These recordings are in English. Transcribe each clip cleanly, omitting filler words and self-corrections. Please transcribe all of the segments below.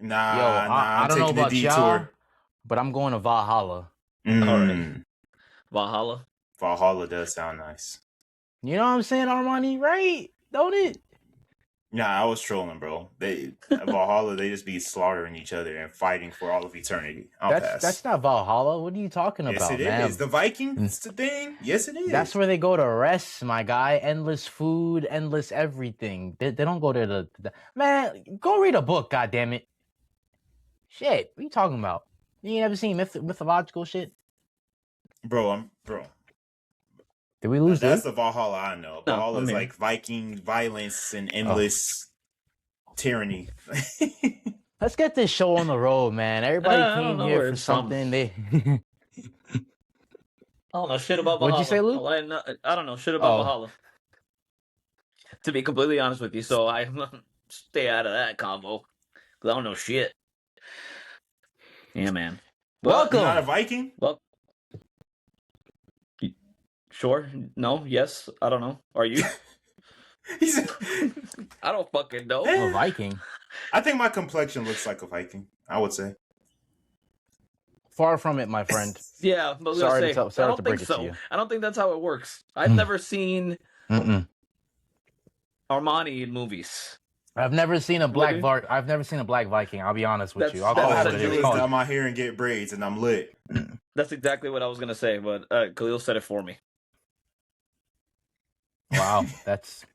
Yo, Nah, I I'm don't know taking the about y'all, detour. but I'm going to Valhalla. All right. Mm, Valhalla. Valhalla does sound nice. You know what I'm saying, Armani? Right? Don't it? Nah, I was trolling, bro. Valhalla, they just be slaughtering each other and fighting for all of eternity. I'll That's pass. not Valhalla. What are you talking Yes, it about, is. man? The Vikings thing? Yes, it That's is. where they go to rest, my guy. Endless food, endless everything. They don't go there to man. Go read a book, goddammit. Shit, what are you talking about? You ain't ever seen mythological shit? Bro. Did we lose That's dude? the Valhalla I know. No, Valhalla I'm is here. like Viking violence and Oh. endless tyranny. Let's get this show on the road, man. Everybody I don't came know here where for it's from. something. They I don't know shit about What'd Valhalla. you say, Lou? I don't know shit about Oh. Valhalla. To be completely honest with you, so I stay out of that convo because I don't know shit. Yeah, man. Well, Welcome. You're not a Viking? Well, sure. No. Yes. I don't know. Are you? He said, I don't fucking know. I'm a Viking. I think my complexion looks like a Viking, I would say. Far from it, my friend. Yeah, but I was Sorry gonna say, to sorry I to don't break think it to so. you. I don't think that's how it works. I've never seen Mm-mm. Armani in movies. I've never seen a black Really? I've never seen a black Viking. I'll be honest with you. I'll All call I it had what to it do is. is Call it- dye my hair and get braids, and I'm lit. That's exactly what I was gonna say, but Khalil said it for me. Wow, that's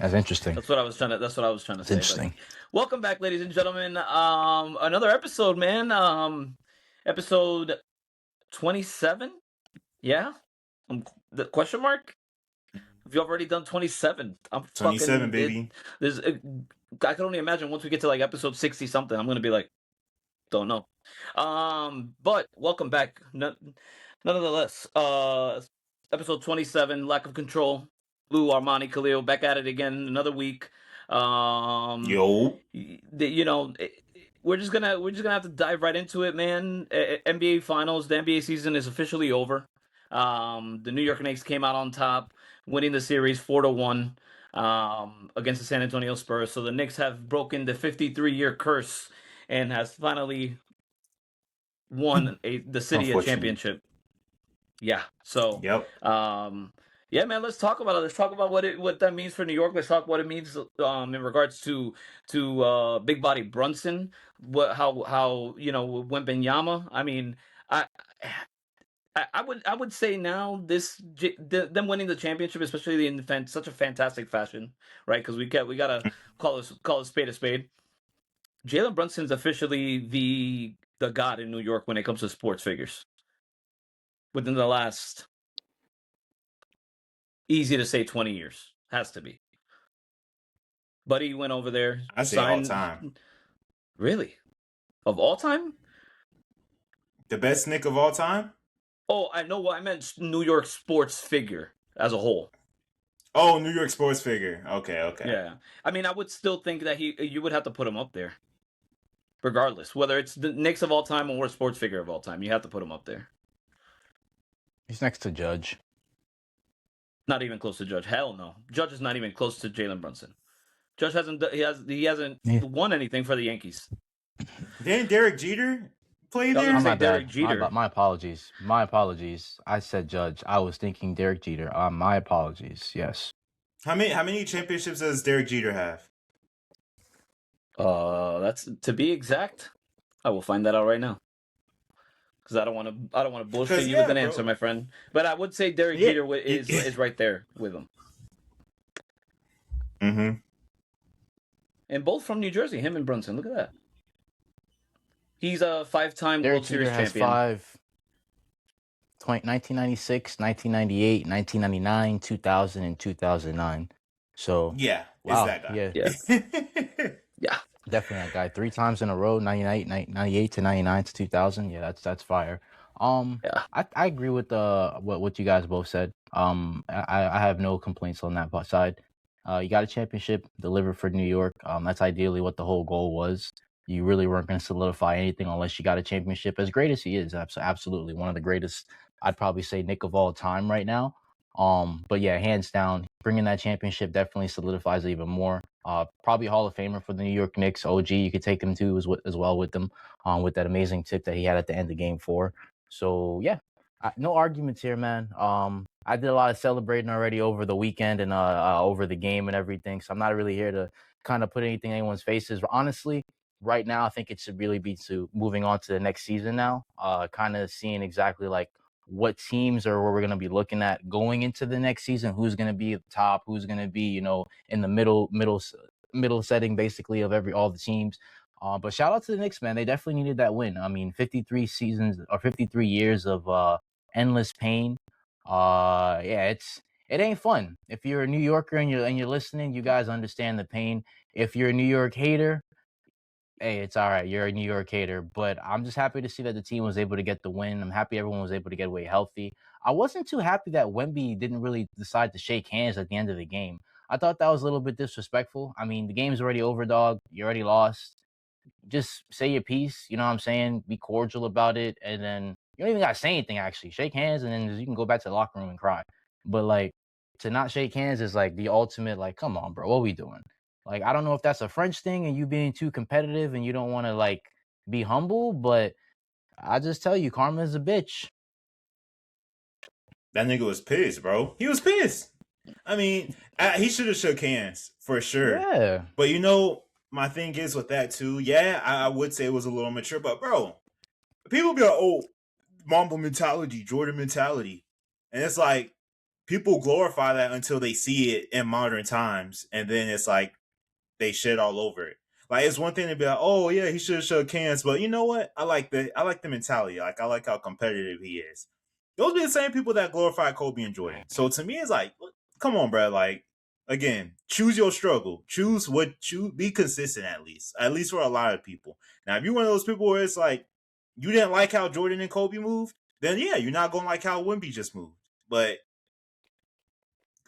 interesting. That's what I was trying to. That's what I was trying to It's say. interesting. But welcome back, ladies and gentlemen. Another episode, man. Episode 27. Yeah. The question mark. Have you already done 27? I'm 27, fucking baby. I can only imagine once we get to like episode 60 something. I'm gonna be like, don't know. But welcome back. Nonetheless, episode 27, lack of control. Lou, Armani, Khalil, back at it again. Another week. Yo. You know, we're just gonna have to dive right into it, man. NBA Finals. The NBA season is officially over. The New York Knicks came out on top, winning the series 4-1 against the San Antonio Spurs. So the Knicks have broken the 53-year curse and has finally won the city a championship. Yeah. So. Yep. Yeah, man. Let's talk about it. Let's talk about what that means for New York. Let's talk what it means in regards to Big Body Brunson. How Wembanyama. I mean, I would say now them winning the championship, especially in such a fantastic fashion, right? Because we gotta call a spade a spade. Jaylen Brunson's officially the god in New York when it comes to sports figures. Within the last, easy to say, 20 years, has to be. Buddy went over there. I say all time. Really? Of all time? The best Knick of all time? Oh, I know what I meant. New York sports figure as a whole. Oh, New York sports figure. Okay. Yeah. I mean, I would still think that you would have to put him up there. Regardless, whether it's the Knicks of all time or a sports figure of all time, you have to put him up there. He's next to Judge. Not even close to Judge. Hell no. Judge is not even close to Jaylen Brunson. Judge hasn't won anything for the Yankees. Didn't Derek Jeter play there? I'm My not Derek bad. Jeter. My apologies. My apologies. I said Judge. I was thinking Derek Jeter. My apologies. Yes. How many championships does Derek Jeter have? That's to be exact. I will find that out right now. Because I don't want to bullshit you with an answer, my friend. But I would say Derek Jeter is right there with him. Mm-hmm. And both from New Jersey, him and Brunson. Look at that. He's a 5-time Derek World Series Jeter has champion. 1996, 1998, 1999, 2000, and 2009. So yeah, wow, it's that guy. Yeah. Yeah. Definitely that guy. 3 times in a row, 98 to 99 to 2000. Yeah, that's fire. Yeah. I agree with what you guys both said. I have no complaints on that side. You got a championship delivered for New York. That's ideally what the whole goal was. You really weren't going to solidify anything unless you got a championship. As great as he is, absolutely one of the greatest. I'd probably say Knick of all time right now. But yeah, hands down, bringing that championship definitely solidifies it even more. Probably Hall of Famer for the New York Knicks. OG, you could take him too as well with them, with that amazing tip that he had at the end of Game 4. So yeah, no arguments here, man. I did a lot of celebrating already over the weekend and over the game and everything. So I'm not really here to kind of put anything in anyone's faces. Honestly, right now, I think it should really be to moving on to the next season now. Kind of seeing exactly like what teams are where we're going to be looking at going into the next season, who's going to be at the top, who's going to be, in the middle setting basically of all the teams. But shout out to the Knicks, man. They definitely needed that win. I mean, 53 seasons or 53 years of endless pain. Yeah, it ain't fun. If you're a New Yorker and you're listening, you guys understand the pain. If you're a New York hater, hey, it's all right. You're a New York hater, but I'm just happy to see that the team was able to get the win. I'm happy everyone was able to get away healthy. I wasn't too happy that Wemby didn't really decide to shake hands at the end of the game. I thought that was a little bit disrespectful. I mean, the game's already over, dog. You already lost. Just say your piece. You know what I'm saying? Be cordial about it, and then you don't even gotta say anything. Actually, shake hands, and then you can go back to the locker room and cry. But like to not shake hands is like the ultimate. Like, come on, bro, what we doing? Like, I don't know if that's a French thing and you being too competitive and you don't want to like be humble, but I just tell you, karma is a bitch. That nigga was pissed, bro. He was pissed. I mean, he should have shook hands for sure. Yeah. But my thing is with that too. Yeah, I would say it was a little mature, but bro, people be like, "Oh, Mamba mentality, Jordan mentality," and it's like people glorify that until they see it in modern times, and then it's like they shit all over it. Like it's one thing to be like, "Oh yeah, he should have shook hands," but you know what? I like the mentality. Like I like how competitive he is. Those be the same people that glorify Kobe and Jordan. So to me, it's like, come on, bro. Like again, choose your struggle. Be consistent at least for a lot of people. Now, if you're one of those people where it's like you didn't like how Jordan and Kobe moved, then yeah, you're not gonna like how Wemby just moved. But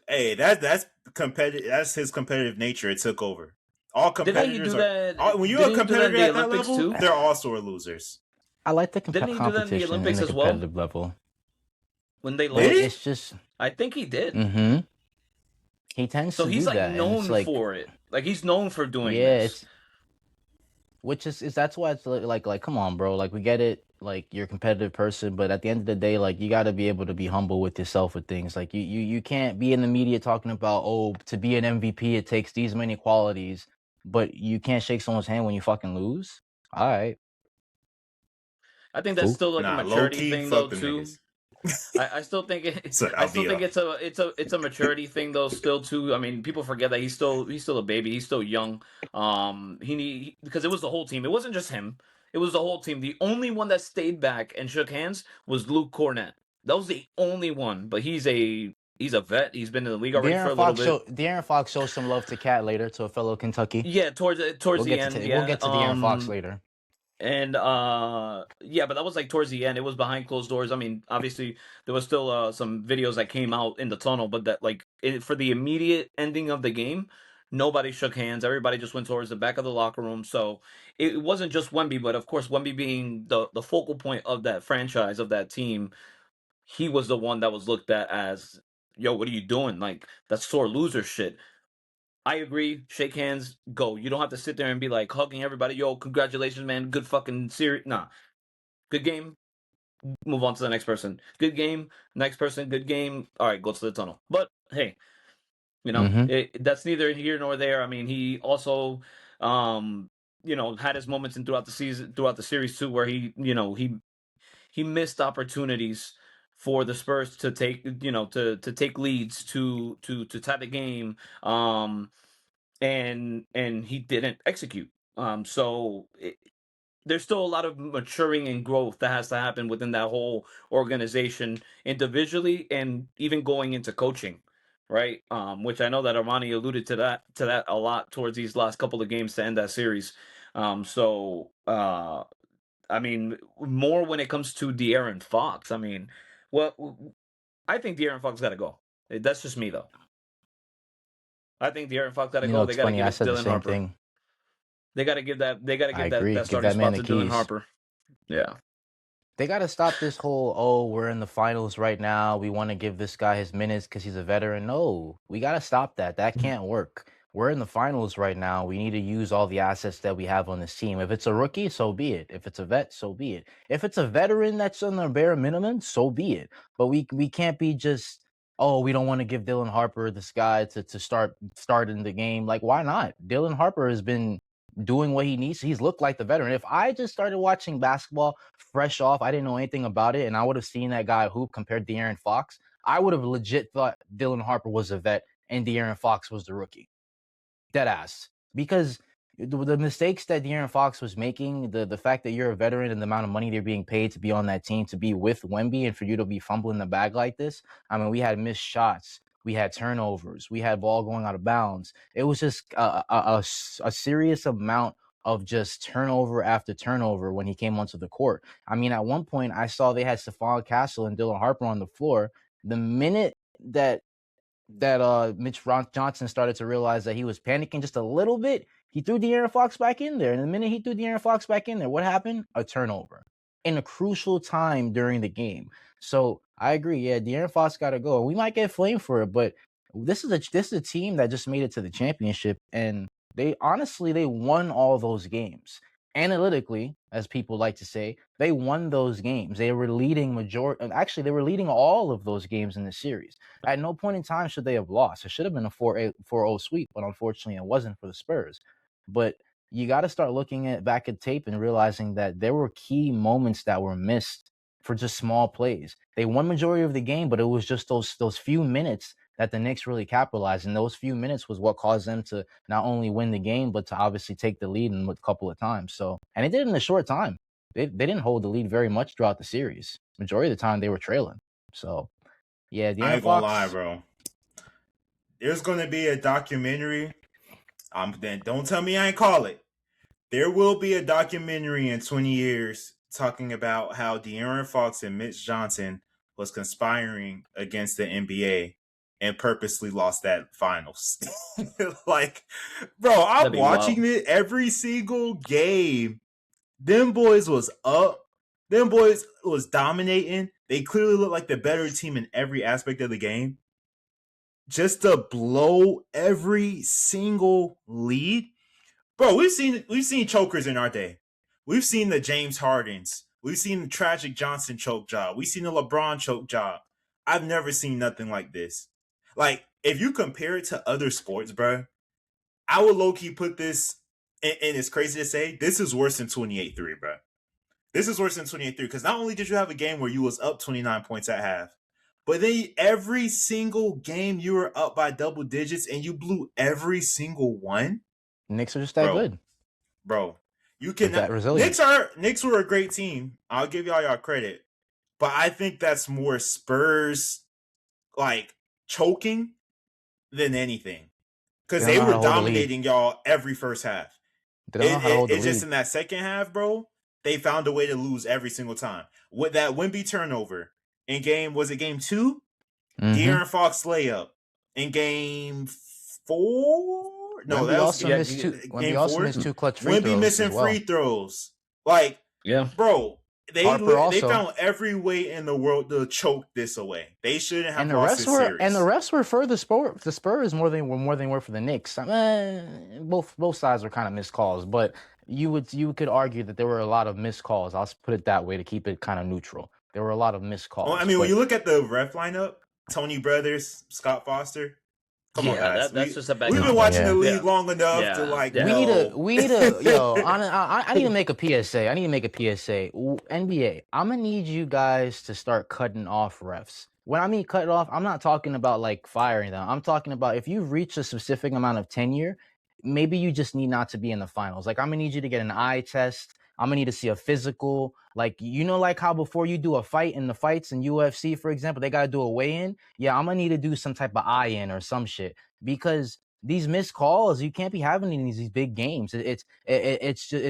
hey, that's competitive. That's his competitive nature. It took over. All Didn't he competitors do are. that? When you're a Didn't he do that in competitor the at that Olympics level, too? they're all sore losers. I like the Didn't he do that in the competition and Olympics the as well competitive level. when they But lost? it's just, I think he did. he tends So to he's do like that, and it's known like, for it. Like he's known for doing yeah, this. it's which is that's why it's like come on, bro. Like we get it. Like you're a competitive person, but at the end of the day, like you got to be able to be humble with yourself with things. Like you can't be in the media talking about, oh, to be an MVP it takes these many qualities, but you can't shake someone's hand when you fucking lose. All right, I think that's cool. still like a Nah, low maturity key, thing though fuck them too. niggas. I still think So I I'll still be think it's a maturity thing though still too. I mean, people forget that he's still a baby. He's still young. Because it was the whole team. It wasn't just him. It was the whole team. The only one that stayed back and shook hands was Luke Cornett. That was the only one. But he's a vet. He's been in the league already for a little bit. De'Aaron Fox shows some love to Cat later, to a fellow Kentucky. Yeah, towards the end. We'll Yeah. get to De'Aaron Fox later. And yeah, but that was like towards the end. It was behind closed doors. I mean, obviously there was still some videos that came out in the tunnel, but that like for the immediate ending of the game, nobody shook hands. Everybody just went towards the back of the locker room. So it wasn't just Wemby, but of course Wemby being the focal point of that franchise, of that team, he was the one that was looked at as, yo, what are you doing? Like that's sore loser shit. I agree. Shake hands, go. You don't have to sit there and be like hugging everybody. Yo, congratulations, man. Good fucking series. Nah. Good game. Move on to the next person. Good game. Next person. Good game. All right, go to the tunnel. But hey, that's neither here nor there. I mean, he also, had his moments in throughout the season, throughout the series too, where he missed opportunities for the Spurs to take, to take leads, to tie the game. And he didn't execute. So there's still a lot of maturing and growth that has to happen within that whole organization, individually and even going into coaching, right? Which I know that Armani alluded to that a lot towards these last couple of games to end that series. I mean, more when it comes to De'Aaron Fox. I mean, well, I think De'Aaron Fox got to go. That's just me though. I think De'Aaron Fox got to go. They It's got to funny. give I it to said the Dylan same Harper. thing. They got to give that. They got to I give agree. that Give starting that man spot the to Dylan keys. Harper. Yeah. They got to stop this whole, oh, we're in the finals right now. We want to give this guy his minutes because he's a veteran. No, we got to stop that. That can't work. We're in the finals right now. We need to use all the assets that we have on this team. If it's a rookie, so be it. If it's a vet, so be it. If it's a veteran that's on the bare minimum, so be it. But we can't be just, oh, we don't want to give Dylan Harper this guy to start in the game. Like, why not? Dylan Harper has been doing what he needs. He's looked like the veteran. If I just started watching basketball fresh off, I didn't know anything about it, and I would have seen that guy hoop compared to De'Aaron Fox, I would have legit thought Dylan Harper was a vet and De'Aaron Fox was the rookie. Dead ass. Because the mistakes that De'Aaron Fox was making, the fact that you're a veteran and the amount of money they're being paid to be on that team, to be with Wemby, and for you to be fumbling the bag like this, I mean, we had missed shots. We had turnovers. We had ball going out of bounds. It was just a serious amount of just turnover after turnover when he came onto the court. I mean, at one point, I saw they had Stephon Castle and Dylan Harper on the floor. The minute that Mitch Johnson started to realize that he was panicking just a little bit, he threw De'Aaron Fox back in there. And the minute he threw De'Aaron Fox back in there, what happened? A turnover in a crucial time during the game. So I agree. Yeah, De'Aaron Fox got to go. We might get flamed for it, but this is a team that just made it to the championship, and they won all those games. Analytically, as people like to say, they won those games. They were leading they were leading all of those games in the series. At no point in time should they have lost. It should have been a 4-0 sweep, but unfortunately it wasn't for the Spurs. But you got to start looking back at tape and realizing that there were key moments that were missed for just small plays. They won majority of the game, but it was just those few minutes that the Knicks really capitalized. And those few minutes was what caused them to not only win the game, but to obviously take the lead in a couple of times. So, and they did it in a short time. They didn't hold the lead very much throughout the series. Majority of the time they were trailing. So, yeah, I ain't gonna lie, bro. There's gonna be a documentary. Then don't tell me I ain't call it. There will be a documentary in 20 years talking about how De'Aaron Fox and Mitch Johnson was conspiring against the NBA and purposely lost that finals. Like, bro, I'm watching it every single game. Them boys was up. Them boys was dominating. They clearly look like the better team in every aspect of the game. Just to blow every single lead. Bro, we've seen chokers in our day. We've seen the James Hardens. We've seen the tragic Johnson choke job. We've seen the LeBron choke job. I've never seen nothing like this. Like, if you compare it to other sports, bro, I would low-key put this, and it's crazy to say, this is worse than 28-3, bro. This is worse than 28-3, because not only did you have a game where you was up 29 points at half, but then every single game you were up by double digits and you blew every single one. Knicks are just that good. Bro, you cannot. Knicks were a great team. I'll give y'all credit. But I think that's more Spurs like choking than anything. Because they were dominating y'all every first half. It's just in that second half, bro, they found a way to lose every single time. With that Wemby turnover in game 2? Mm-hmm. De'Aaron Fox layup in game 4? No, that was Wemby also missed 2 clutch free throws. Wemby missing free throws. Like, bro, they found every way in the world to choke this away. They shouldn't have lost this series. And the refs were for the Spurs more than they were for the Knicks. Both sides were kind of missed calls, but you could argue that there were a lot of missed calls. I'll put it that way to keep it kind of neutral. There were a lot of missed calls. Well, I mean, when you look at the ref lineup, Tony Brothers, Scott Foster. Come on, guys. That's just a bad. We've been watching the league long enough to like. We need to. Yo, I need to make a PSA. NBA, I'm gonna need you guys to start cutting off refs. When I mean cut off, I'm not talking about like firing them. I'm talking about if you've reached a specific amount of tenure, maybe you just need not to be in the finals. Like I'm gonna need you to get an eye test. I'm gonna need to see a physical. Like, you know, like how before you do a fight in the fights in UFC, for example, they got to do a weigh-in. Yeah, I'm going to need to do some type of eye-in or some shit because these missed calls, you can't be having in these big games. It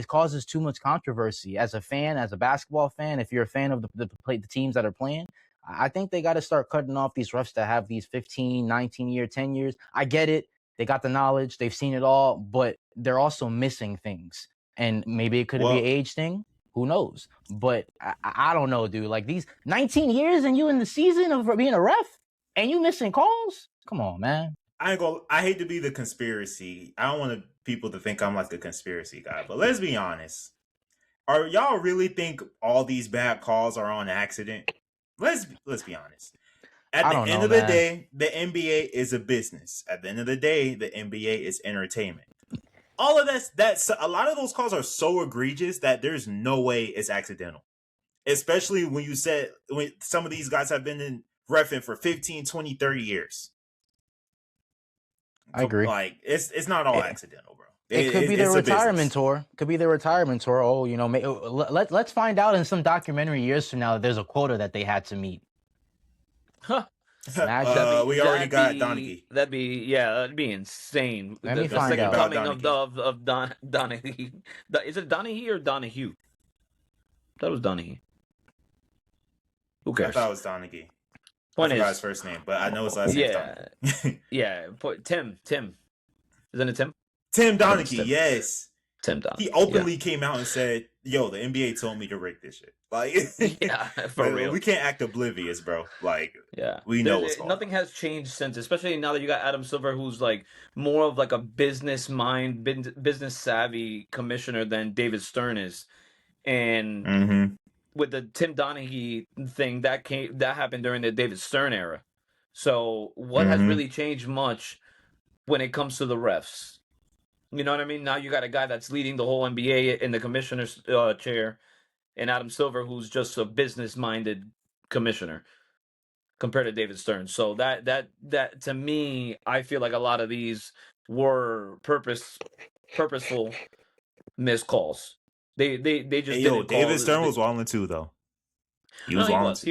causes too much controversy. As a fan, as a basketball fan, if you're a fan of the teams that are playing, I think they got to start cutting off these refs that have these 15, 19-year, 10 years. I get it. They got the knowledge. They've seen it all, but they're also missing things. And maybe it could be an age thing. Who knows? But I don't know, dude. Like these 19 years and you in the season of being a ref and you missing calls? Come on, man. I hate to be the conspiracy. I don't want people to think I'm like a conspiracy guy, but let's be honest. Are y'all really think all these bad calls are on accident? Let's be honest. At I the don't end know, of the man. day, the NBA is a business. At the end of the day, the NBA is entertainment. All of that's a lot of those calls are so egregious that there's no way it's accidental. Especially when you said when some of these guys have been in reffing for 15, 20, 30 years. I agree. Like it's not all accidental, bro. It could be their retirement tour. Could be their retirement tour. Oh, you know, let's find out in some documentary years from now that there's a quota that they had to meet. Huh. We already got Donaghy. That'd be insane. Let me The find second out. coming of Donaghy. Is it Donaghy or Donahue? That was Donaghy. Who cares? I thought it was Donaghy. Point I forgot is, his first name, but I know his last name is Donaghy. Yeah. Tim. Isn't it Tim? Tim Donaghy, yes. Tim Donaghy. He openly came out and said, "Yo, the NBA told me to rig this shit." Like, yeah, for real. We can't act oblivious, bro. Like, yeah, we know what's going on. Nothing has changed since, especially now that you got Adam Silver, who's like more of like a business mind, business savvy commissioner than David Stern is, and with the Tim Donaghy thing that happened during the David Stern era. So what has really changed much when it comes to the refs? You know what I mean? Now you got a guy that's leading the whole NBA in the commissioner's chair, and Adam Silver, who's just a business-minded commissioner compared to David Stern. So that to me, I feel like a lot of these were purposeful missed calls. They just didn't David call. Stern was wilding too, though. He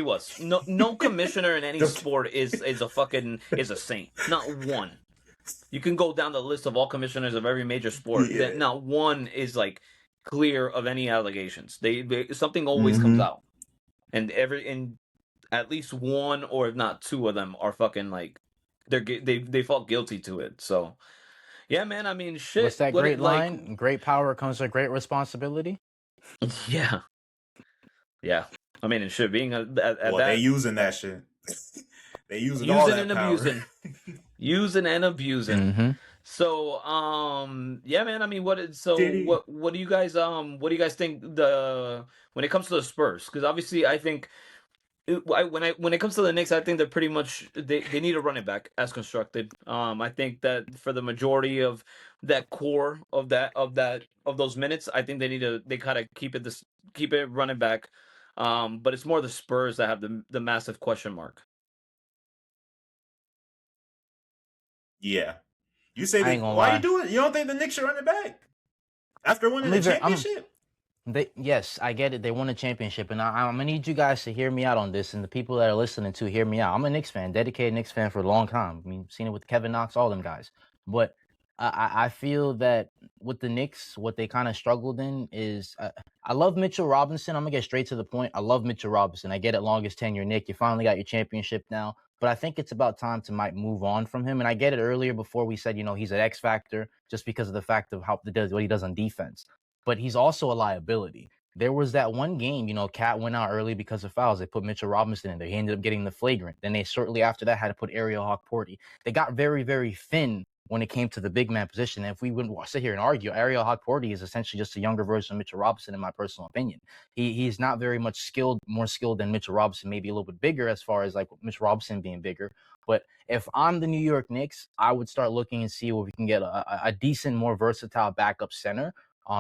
was. No commissioner in any sport is a saint. Not one. You can go down the list of all commissioners of every major sport. That not one is like clear of any allegations. They something always comes out, and at least one or if not two of them are fucking like they felt guilty to it. So yeah, man. I mean, shit. What's that great line? Great power comes with great responsibility. Yeah. Yeah. I mean, it should being they using that shit. They using all that power. Using and abusing. So, yeah, man. I mean, what do you guys think when it comes to the Spurs? Because obviously, I think when it comes to the Knicks, I think they're pretty much they need a running back as constructed. I think that for the majority of that core of those minutes, I think they kind of keep it running back. But it's more the Spurs that have the massive question mark. Yeah. You say why you do it? You don't think the Knicks should run it back after winning the championship? Yes, I get it. They won a championship, and I'm gonna need you guys to hear me out on this, and the people that are listening to hear me out. I'm a Knicks fan, dedicated Knicks fan for a long time. I mean, seen it with Kevin Knox, all them guys. But I feel that with the Knicks, what they kind of struggled in is I love Mitchell Robinson. I'm gonna get straight to the point. I love Mitchell Robinson. I get it, longest tenure, Nick. You finally got your championship now. But I think it's about time to might move on from him. And I get it earlier before we said, he's an X factor just because of the fact of what he does on defense. But he's also a liability. There was that one game, Cat went out early because of fouls. They put Mitchell Robinson in there. He ended up getting the flagrant. Then they shortly after that had to put Ariel Hawk-Porty. They got very, very thin when it came to the big man position. And if we wouldn't sit here and argue, Ariel Hawk-Porty is essentially just a younger version of Mitchell Robinson, in my personal opinion. He's not very much more skilled than Mitchell Robinson, maybe a little bit bigger as far as like Mitchell Robinson being bigger. But if I'm the New York Knicks, I would start looking and see where we can get a decent, more versatile backup center.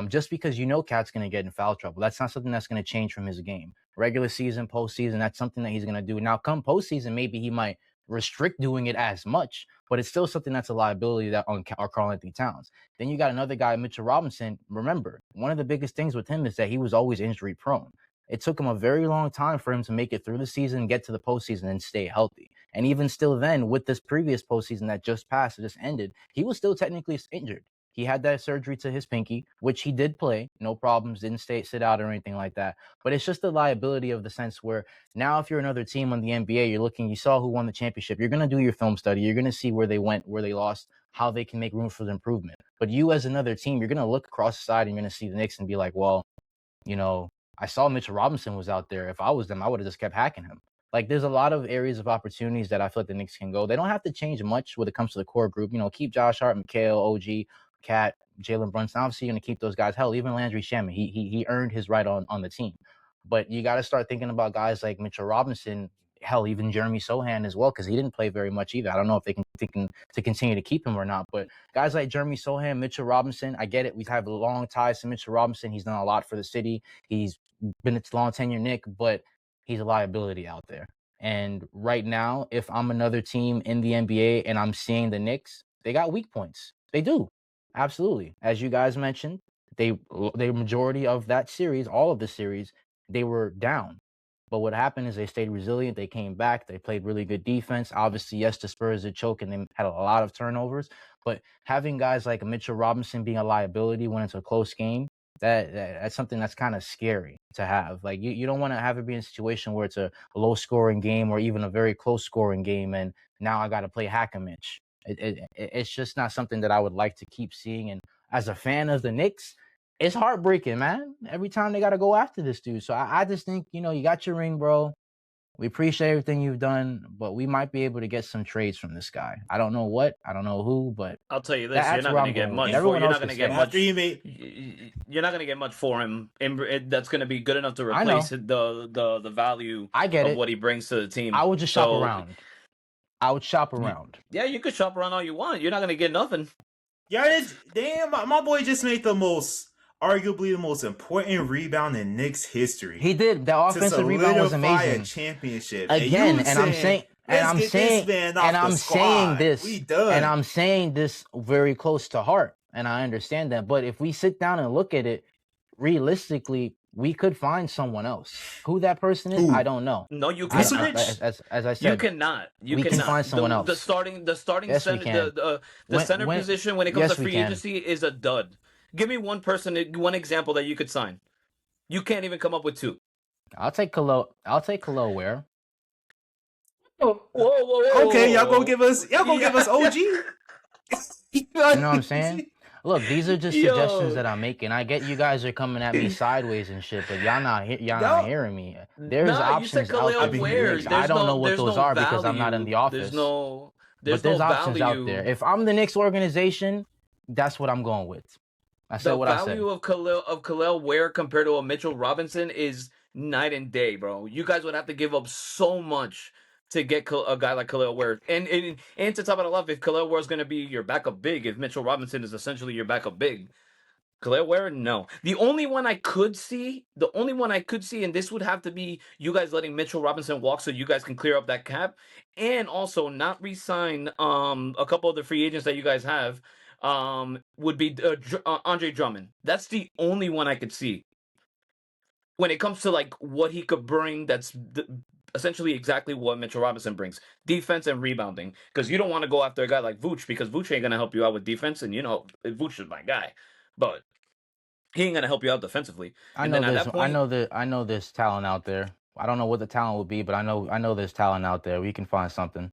Just because Cat's going to get in foul trouble. That's not something that's going to change from his game. Regular season, postseason, that's something that he's going to do. Now, come postseason, maybe he might restrict doing it as much, but it's still something that's a liability that on Karl-Anthony Towns. Then you got another guy, Mitchell Robinson. Remember, one of the biggest things with him is that he was always injury prone. It took him a very long time for him to make it through the season, get to the postseason, and stay healthy. And even still then, with this previous postseason that just passed, it just ended, he was still technically injured. He had that surgery to his pinky, which he did play, no problems, didn't sit out or anything like that. But it's just the liability of the sense where now if you're another team on the NBA, you saw who won the championship. You're going to do your film study. You're going to see where they went, where they lost, how they can make room for the improvement. But you as another team, you're going to look across the side and you're going to see the Knicks and be like, well, I saw Mitchell Robinson was out there. If I was them, I would have just kept hacking him. Like, there's a lot of areas of opportunities that I feel like the Knicks can go. They don't have to change much when it comes to the core group. Keep Josh Hart, McHale, OG, Cat, Jaylen Brunson. Obviously, you're going to keep those guys. Hell, even Landry Shamet. He earned his right on the team. But you got to start thinking about guys like Mitchell Robinson. Hell, even Jeremy Sohan as well, because he didn't play very much either. I don't know if they can to continue to keep him or not. But guys like Jeremy Sohan, Mitchell Robinson, I get it. We have long ties to Mitchell Robinson. He's done a lot for the city. He's been a long tenure Knick, but he's a liability out there. And right now, if I'm another team in the NBA and I'm seeing the Knicks, they got weak points. They do. Absolutely. As you guys mentioned, the majority of that series, all of the series, they were down. But what happened is they stayed resilient. They came back. They played really good defense. Obviously, yes, the Spurs did choke and they had a lot of turnovers. But having guys like Mitchell Robinson being a liability when it's a close game, that's something that's kind of scary to have. Like, you don't want to have it be in a situation where it's a low scoring game or even a very close scoring game, and now I got to play hack-a-mitch. It's just not something that I would like to keep seeing. And as a fan of the Knicks, it's heartbreaking, man. Every time they got to go after this dude. So I just think, you got your ring, bro. We appreciate everything you've done, but we might be able to get some trades from this guy. I don't know what, I don't know who, but I'll tell you this: that's you're not where going to I'm get going. much. Everyone You're else not can going to get stay. much. After he made, You're not going to get much for him. That's going to be good enough to I know. replace the value I get of it. what he brings to the team. I would just shop around. I would shop around. Yeah, you could shop around all you want. You're not going to get nothing. Damn, my boy just made arguably the most important rebound in Knicks history. He did. The offensive rebound was amazing. A championship again, and I'm saying, and I'm saying this, we done. And I'm saying this very close to heart, and I understand that. But if we sit down and look at it realistically, we could find someone else. Who that person is, I don't know. No, you cannot. As I said, you cannot. We can find someone else. The starting yes, center, the center position when it comes to free agency is a dud. Give me one example that you could sign. You can't even come up with two. I'll take Khalil Ware. Whoa. Okay, y'all gonna give us OG. You know what I'm saying? Look, these are just suggestions that I'm making. I get you guys are coming at me sideways and shit, but y'all not hearing me. There's options out there. I don't know what those are because I'm not in the office. There's options out there. If I'm the Knicks organization, that's what I'm going with. I said what I said. The value of Khalil Ware compared to a Mitchell Robinson is night and day, bro. You guys would have to give up so much to get a guy like Khalil Ware. And to top it all off, if Khalil Ware is going to be your backup big, if Mitchell Robinson is essentially your backup big, Khalil Ware, no. The only one I could see, and this would have to be you guys letting Mitchell Robinson walk so you guys can clear up that cap, and also not re-sign a couple of the free agents that you guys have, would be Andre Drummond. That's the only one I could see. When it comes to like what he could bring, that's essentially exactly what Mitchell Robinson brings: defense and rebounding. Because you don't want to go after a guy like Vooch, because Vooch ain't gonna help you out with defense, and Vooch is my guy, but he ain't gonna help you out defensively. I know there's talent out there. I don't know what the talent will be, but I know there's talent out there. We can find something.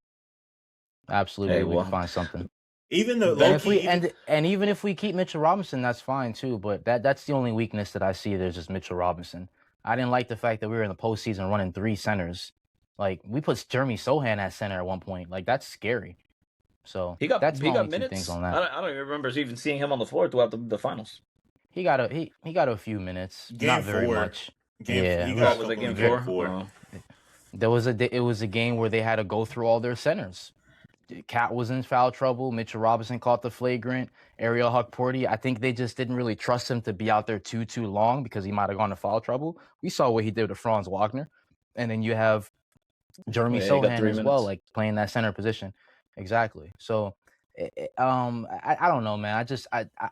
Absolutely, we can find something. Even though even if we keep Mitchell Robinson, that's fine too. But that's the only weakness that I see. There's just Mitchell Robinson. I didn't like the fact that we were in the postseason running 3 centers. Like, we put Jeremy Sohan at center at one point. Like, that's scary. So he got minutes. Things on that. I don't even remember even seeing him on the floor throughout the finals. He got a few minutes, not very much. Was it game 4? Oh. It was a game where they had to go through all their centers. Cat was in foul trouble. Mitchell Robinson caught the flagrant. Ariel Hukporti, I think they just didn't really trust him to be out there too long because he might have gone to foul trouble. We saw what he did with Franz Wagner. And then you have Jeremy Sohan as well, like playing that center position. Exactly. So, I don't know, man.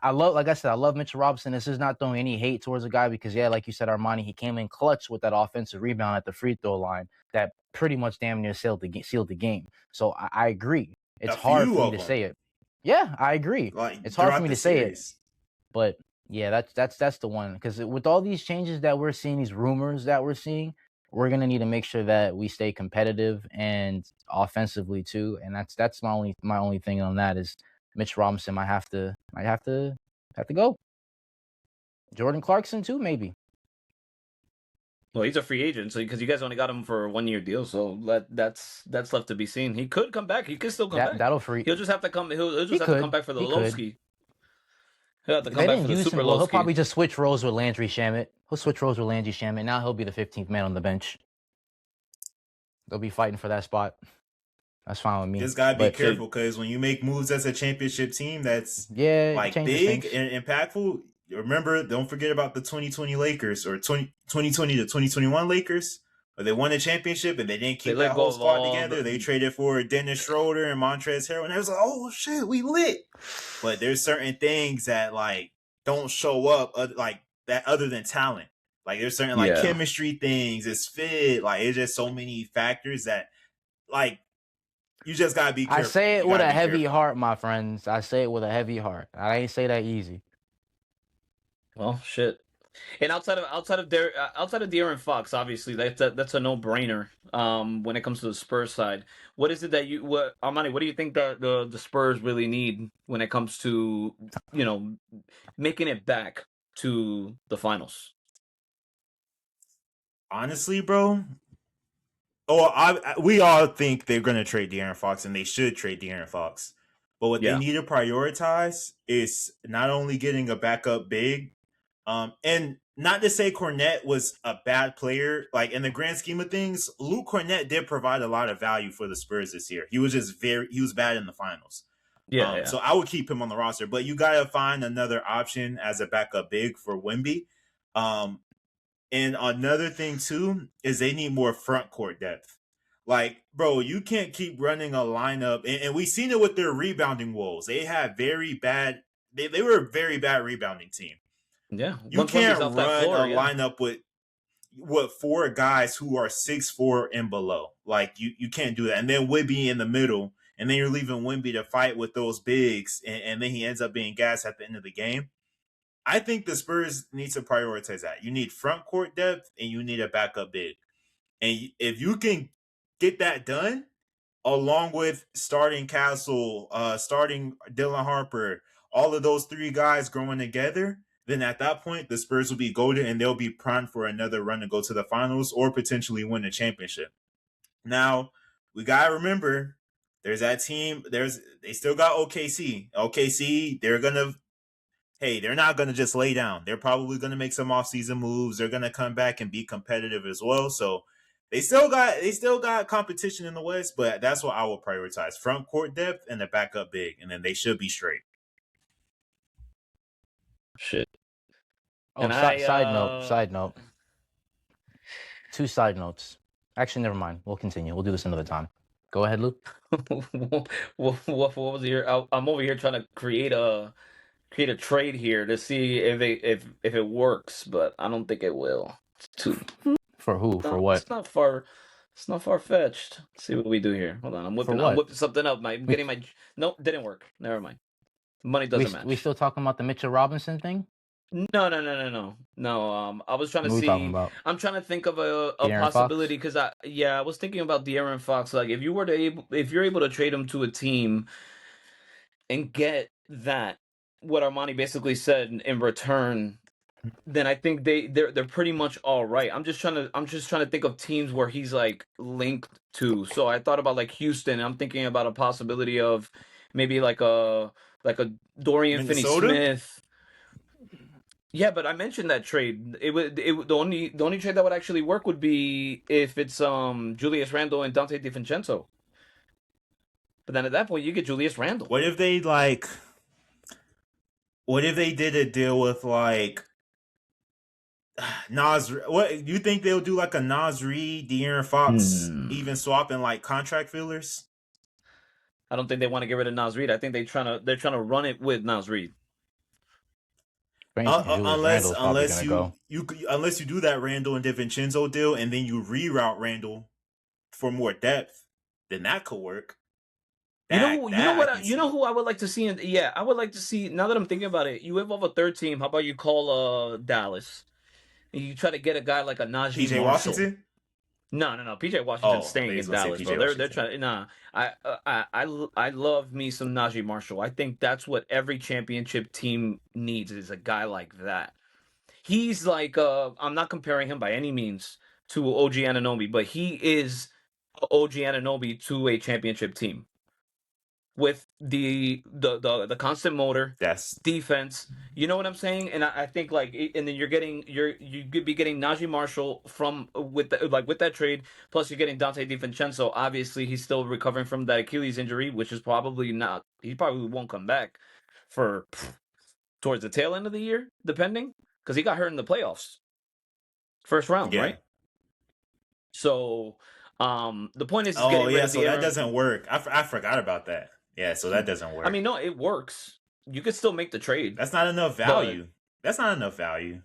I love, like I said, I love Mitchell Robinson. This is not throwing any hate towards the guy because, yeah, like you said, Armani, he came in clutch with that offensive rebound at the free throw line that pretty much damn near sealed the game. So I agree. It's hard for me to say it. Yeah, I agree. Like, it's hard for me to say it. But yeah, that's the one. Because with all these changes that we're seeing, these rumors that we're seeing, we're gonna need to make sure that we stay competitive and offensively too. And that's my only thing on that is Mitch Robinson might have to go. Jordan Clarkson too, maybe. Well, he's a free agent, so because you guys only got him for a 1-year deal, so that's left to be seen. He could come back. He could still come back. That'll free. He'll just have to come. He'll He just have to come could. back for the He could. Lowski. He'll have to come They back for didn't the use super him. Well, he'll Lowski. probably just switch roles with Landry Shamet. He'll switch roles with Landry Shamet. Now he'll be the 15th man on the bench. They'll be fighting for that spot. That's fine with me. Just gotta be careful because when you make moves as a championship team, that's like big things. and impactful. Remember, don't forget about the 2020 Lakers or 2020 to 2021 Lakers, where they won a championship and they didn't keep that whole squad together. They traded for Dennis Schroeder and Montrezl Harrell, and it was like, oh shit, we lit. But there's certain things that like don't show up like that other than talent. Like there's certain like chemistry things, it's fit, like it's just so many factors that like you just gotta be careful. I say it with a heavy heart, my friends. I say it with a heavy heart. I ain't say that easy. Well, shit. And outside of De'Aaron Fox, obviously that's a no-brainer. When it comes to the Spurs side, what is it that Armani? What do you think that the Spurs really need when it comes to making it back to the finals? Honestly, bro. We all think they're going to trade De'Aaron Fox, and they should trade De'Aaron Fox. But what they need to prioritize is not only getting a backup big, and not to say Kornet was a bad player. Like in the grand scheme of things, Luke Kornet did provide a lot of value for the Spurs this year. He was just he was bad in the finals. So I would keep him on the roster, but you got to find another option as a backup big for Wemby. And another thing too is they need more front court depth. Like, bro, you can't keep running a lineup, and we've seen it with their rebounding woes. They had very bad. They were a very bad rebounding team. Yeah, you can't run a lineup with 4 guys who are 6'4" and below. Like you can't do that. And then Wemby in the middle, and then you're leaving Wemby to fight with those bigs, and then he ends up being gassed at the end of the game. I think the Spurs need to prioritize that. You need front court depth and you need a backup big. And if you can get that done, along with starting Castle, starting Dylan Harper, all of those 3 guys growing together, then at that point, the Spurs will be golden and they'll be primed for another run to go to the finals or potentially win a championship. Now, we got to remember, there's that team. They still got OKC. OKC, they're not going to just lay down. They're probably going to make some offseason moves. They're going to come back and be competitive as well. So they still got competition in the West, but that's what I will prioritize: front court depth and the backup big, and then they should be straight. Shit. Oh, side note. 2 side notes. Actually, never mind. We'll continue. We'll do this another time. Go ahead, Luke. What was here? I'm over here trying to create a trade here to see if it works, but I don't think it will. For who? For what? It's not far fetched. Let's see what we do here. Hold on, I'm whipping something up. I'm getting my nope, didn't work. Never mind. Money doesn't match. We still talking about the Mitchell Robinson thing? No. I was trying to see. I'm trying to think of a possibility because I was thinking about De'Aaron Fox. Like if you're able to trade him to a team and get that, what Armani basically said in return, then I think they're pretty much all right. I'm just trying to think of teams where he's like linked to. So I thought about like Houston. I'm thinking about a possibility of maybe like a Dorian Finney-Smith. Yeah, but I mentioned that trade. The only trade that would actually work would be if it's Julius Randle and Dante DiVincenzo. But then at that point, you get Julius Randle. What if they did a deal with like Nas? What you think they'll do? Like a Nas Reed, De'Aaron Fox, even swapping like contract fillers? I don't think they want to get rid of Nas Reed. I think they're trying to run it with Nas Reed. Unless you do that Randle and DiVincenzo deal and then you reroute Randle for more depth, then that could work. You know who I would like to see? I would like to see. Now that I'm thinking about it, you have a third team. How about you call Dallas? And you try to get a guy like a Najee PJ Marshall. Washington? No. PJ Washington's staying in Dallas, bro. They're trying. Nah, I love me some Najee Marshall. I think that's what every championship team needs is a guy like that. He's like I'm not comparing him by any means, to OG Anunoby, but he is OG Anunoby to a championship team with the constant motor, That's defense. You know what I'm saying? And I think like, and then you could be getting Najee Marshall from with that trade. Plus, you're getting Dante DiVincenzo. Obviously, he's still recovering from that Achilles injury, which is probably not. He probably won't come back for towards the tail end of the year, depending, because he got hurt in the playoffs, first round, yeah. right? So, the point is Oh getting rid yeah, of so the that doesn't work. I forgot about that. Yeah, so that doesn't work. I mean, no, it works. You could still make the trade. That's not enough value. That's not enough value.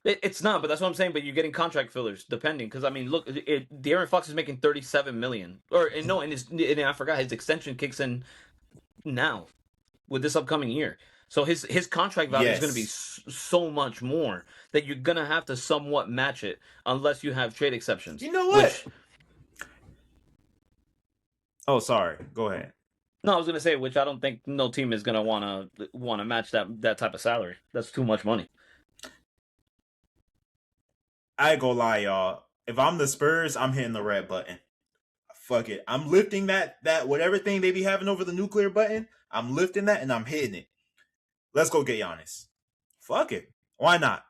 It's not, but that's what I'm saying. But you're getting contract fillers, depending. Because I mean, look, De'Aaron Fox is making $37 million, and I forgot his extension kicks in now with this upcoming year. So his contract value is going to be so much more that you're going to have to somewhat match it, unless you have trade exceptions. You know what? Oh, sorry. Go ahead. No, I was going to say, which I don't think no team is going to want to match that type of salary. That's too much money. I ain't gonna lie, y'all. If I'm the Spurs, I'm hitting the red button. Fuck it. I'm lifting that whatever thing they be having over the nuclear button. I'm lifting that and I'm hitting it. Let's go get Giannis. Fuck it. Why not?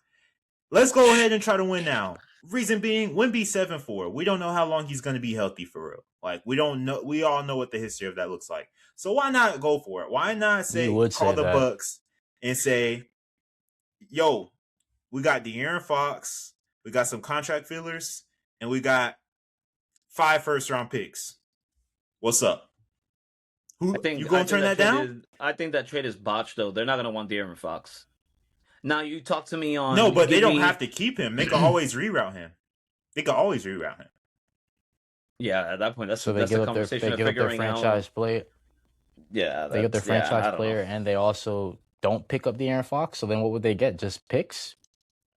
Let's go ahead and try to win now. Reason being, Wemby 7-4. We don't know how long he's going to be healthy for real. Like, we don't know. We all know what the history of that looks like. So why not go for it? Why not call the Bucks and say, yo, we got De'Aaron Fox, we got some contract fillers, and we got 5 first-round picks. What's up? You going to turn that down? I think that trade is botched, though. They're not going to want De'Aaron Fox. Now, you talk to me on... No, but they don't have to keep him. They can always reroute him. Yeah, at that point, that's so they give up their franchise player. Yeah, they get their franchise player, and they also don't pick up De'Aaron Fox. So then, what would they get? Just picks?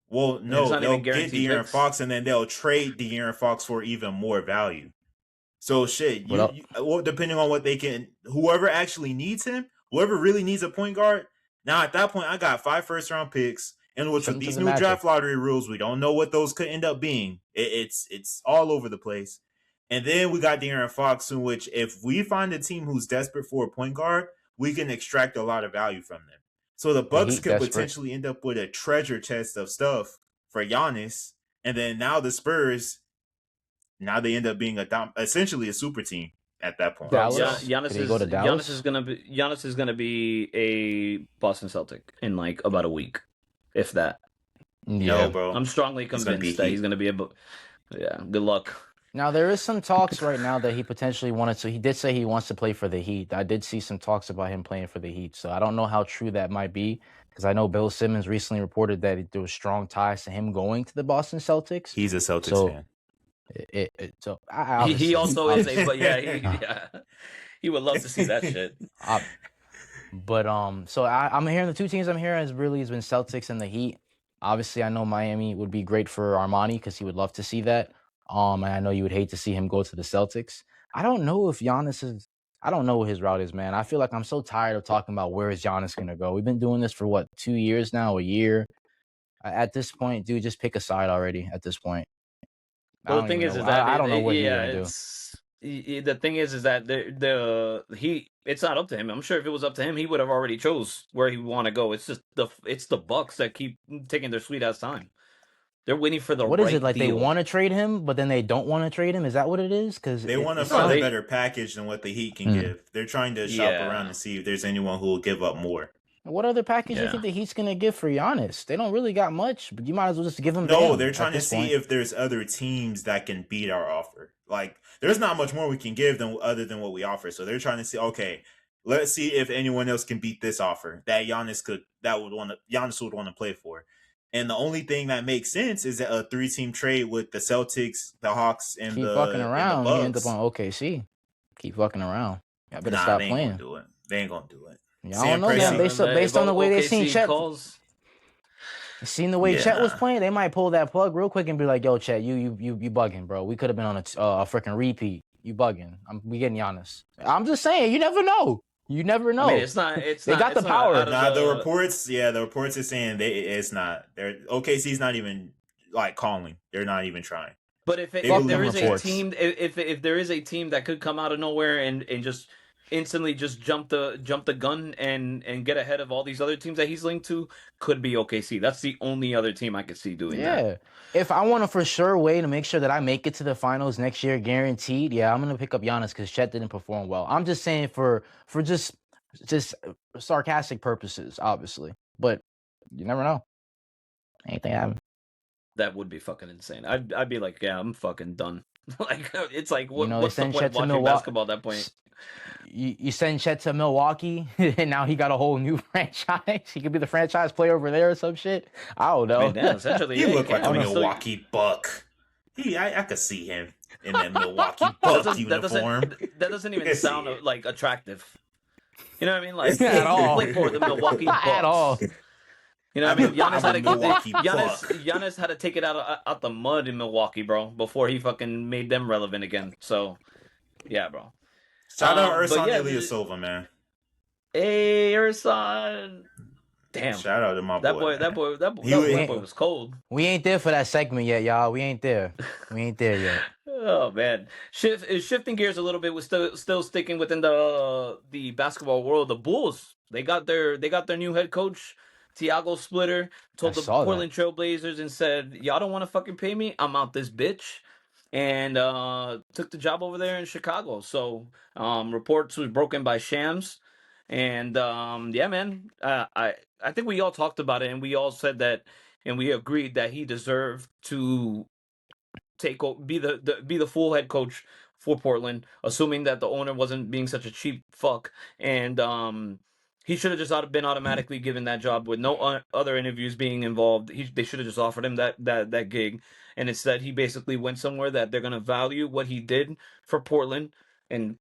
Well, no, they'll get De'Aaron Fox, and then they'll trade De'Aaron Fox for even more value. So shit, well, depending on what they can, whoever actually needs him, whoever really needs a point guard. Now at that point, I got 5 first-round picks, and with these new draft lottery rules, we don't know what those could end up being. It's all over the place. And then we got De'Aaron Fox, in which if we find a team who's desperate for a point guard, we can extract a lot of value from them. So the Bucks could potentially end up with a treasure chest of stuff for Giannis, and then now the Spurs, now they end up being essentially a super team at that point. Giannis is gonna be a Boston Celtic in like about a week, if that. Yeah, no, bro. I'm strongly convinced that he's gonna be good luck. Now, there is some talks right now that he potentially wanted to. He did say he wants to play for the Heat. I did see some talks about him playing for the Heat. So I don't know how true that might be, because I know Bill Simmons recently reported that there was strong ties to him going to the Boston Celtics. He's a Celtics fan. He also is he would love to see that shit. So I'm hearing the two teams I'm hearing has been Celtics and the Heat. Obviously, I know Miami would be great for Armani because he would love to see that. And I know you would hate to see him go to the Celtics. I don't know if Giannis is. I don't know what his route is, man. I feel like I'm so tired of talking about where is Giannis going to go. We've been doing this for 2 years now, a year. At this point, dude, just pick a side already. At this point. Well, the thing is that I don't know what he's gonna do. The thing is that it's not up to him. I'm sure if it was up to him, he would have already chose where he would want to go. It's just the Bucks that keep taking their sweet ass time. They're waiting for the right deal. What is it, like they want to trade him, but then they don't want to trade him? Is that what it is? Because they want to find a better package than what the Heat can give. They're trying to shop around and see if there's anyone who will give up more. What other package do you think the Heat's going to give for Giannis? They don't really got much, but you might as well just give him. No, they're trying to see if there's other teams that can beat our offer. Like, there's not much more we can give them other than what we offer. So they're trying to see, okay, let's see if anyone else can beat this offer that Giannis would want to play for. And the only thing that makes sense is that a 3-team trade with the Celtics, the Hawks, and keep fucking around. You end up on OKC. Keep fucking around. I better stop playing. They ain't gonna do it. They ain't gonna do it. Yeah, I don't know, man. Based on the way they seen Chet, Chet was playing, they might pull that plug real quick and be like, "Yo, Chet, you bugging, bro. We could have been on a freaking repeat. You bugging. We getting Giannis. I'm just saying, you never know. You never know. I mean, they got the power. The reports are saying it's not. OKC's not even like calling. They're not even trying. But if They there believe is a Jets. team, if there is a team that could come out of nowhere and just instantly just jump the gun and get ahead of all these other teams that he's linked to, could be OKC. That's the only other team I could see doing that. Yeah. If I want a for sure way to make sure that I make it to the finals next year, guaranteed, yeah, I'm gonna pick up Giannis because Chet didn't perform well. I'm just saying for just sarcastic purposes, obviously. But you never know. Anything happen. That would be fucking insane. I'd be like, yeah, I'm fucking done. Like, it's like, You know, they what's the send point Chet of to watching Milwaukee. basketball at that point? You send Chet to Milwaukee, and now he got a whole new franchise. He could be the franchise player over there or some shit. I don't know. I mean, yeah, essentially, He yeah, looked like a can. Still- Milwaukee Buck. I could see him in that Milwaukee Buck uniform. that doesn't even I see sound it. like attractive. You know what I mean? Like, At all. play for the Milwaukee Bucks. At all. You know what I mean? Giannis had to get Milwaukee Buck. Giannis had to take it out the mud in Milwaukee, bro, before he fucking made them relevant again. So, yeah, bro. Shout out but Ersan yeah, Ilyasova, man. Hey, Ersan. Damn. Shout out to my boy. That boy was cold. We ain't there for that segment yet, y'all. We ain't there. We ain't there yet. Oh man, shifting gears a little bit. We're still sticking within the basketball world. The Bulls, they got their new head coach, Tiago Splitter, told the Portland Trailblazers and said, "Y'all don't want to fucking pay me. I'm out this bitch." And took the job over there in Chicago. So reports was broken by Shams, and yeah, man, I think we all talked about it, and we all said that, and we agreed that he deserved to be the full head coach for Portland, assuming that the owner wasn't being such a cheap fuck, and he should have just been automatically given that job with no other interviews being involved. They should have just offered him that gig, and instead he basically went somewhere that they're gonna value what he did for Portland and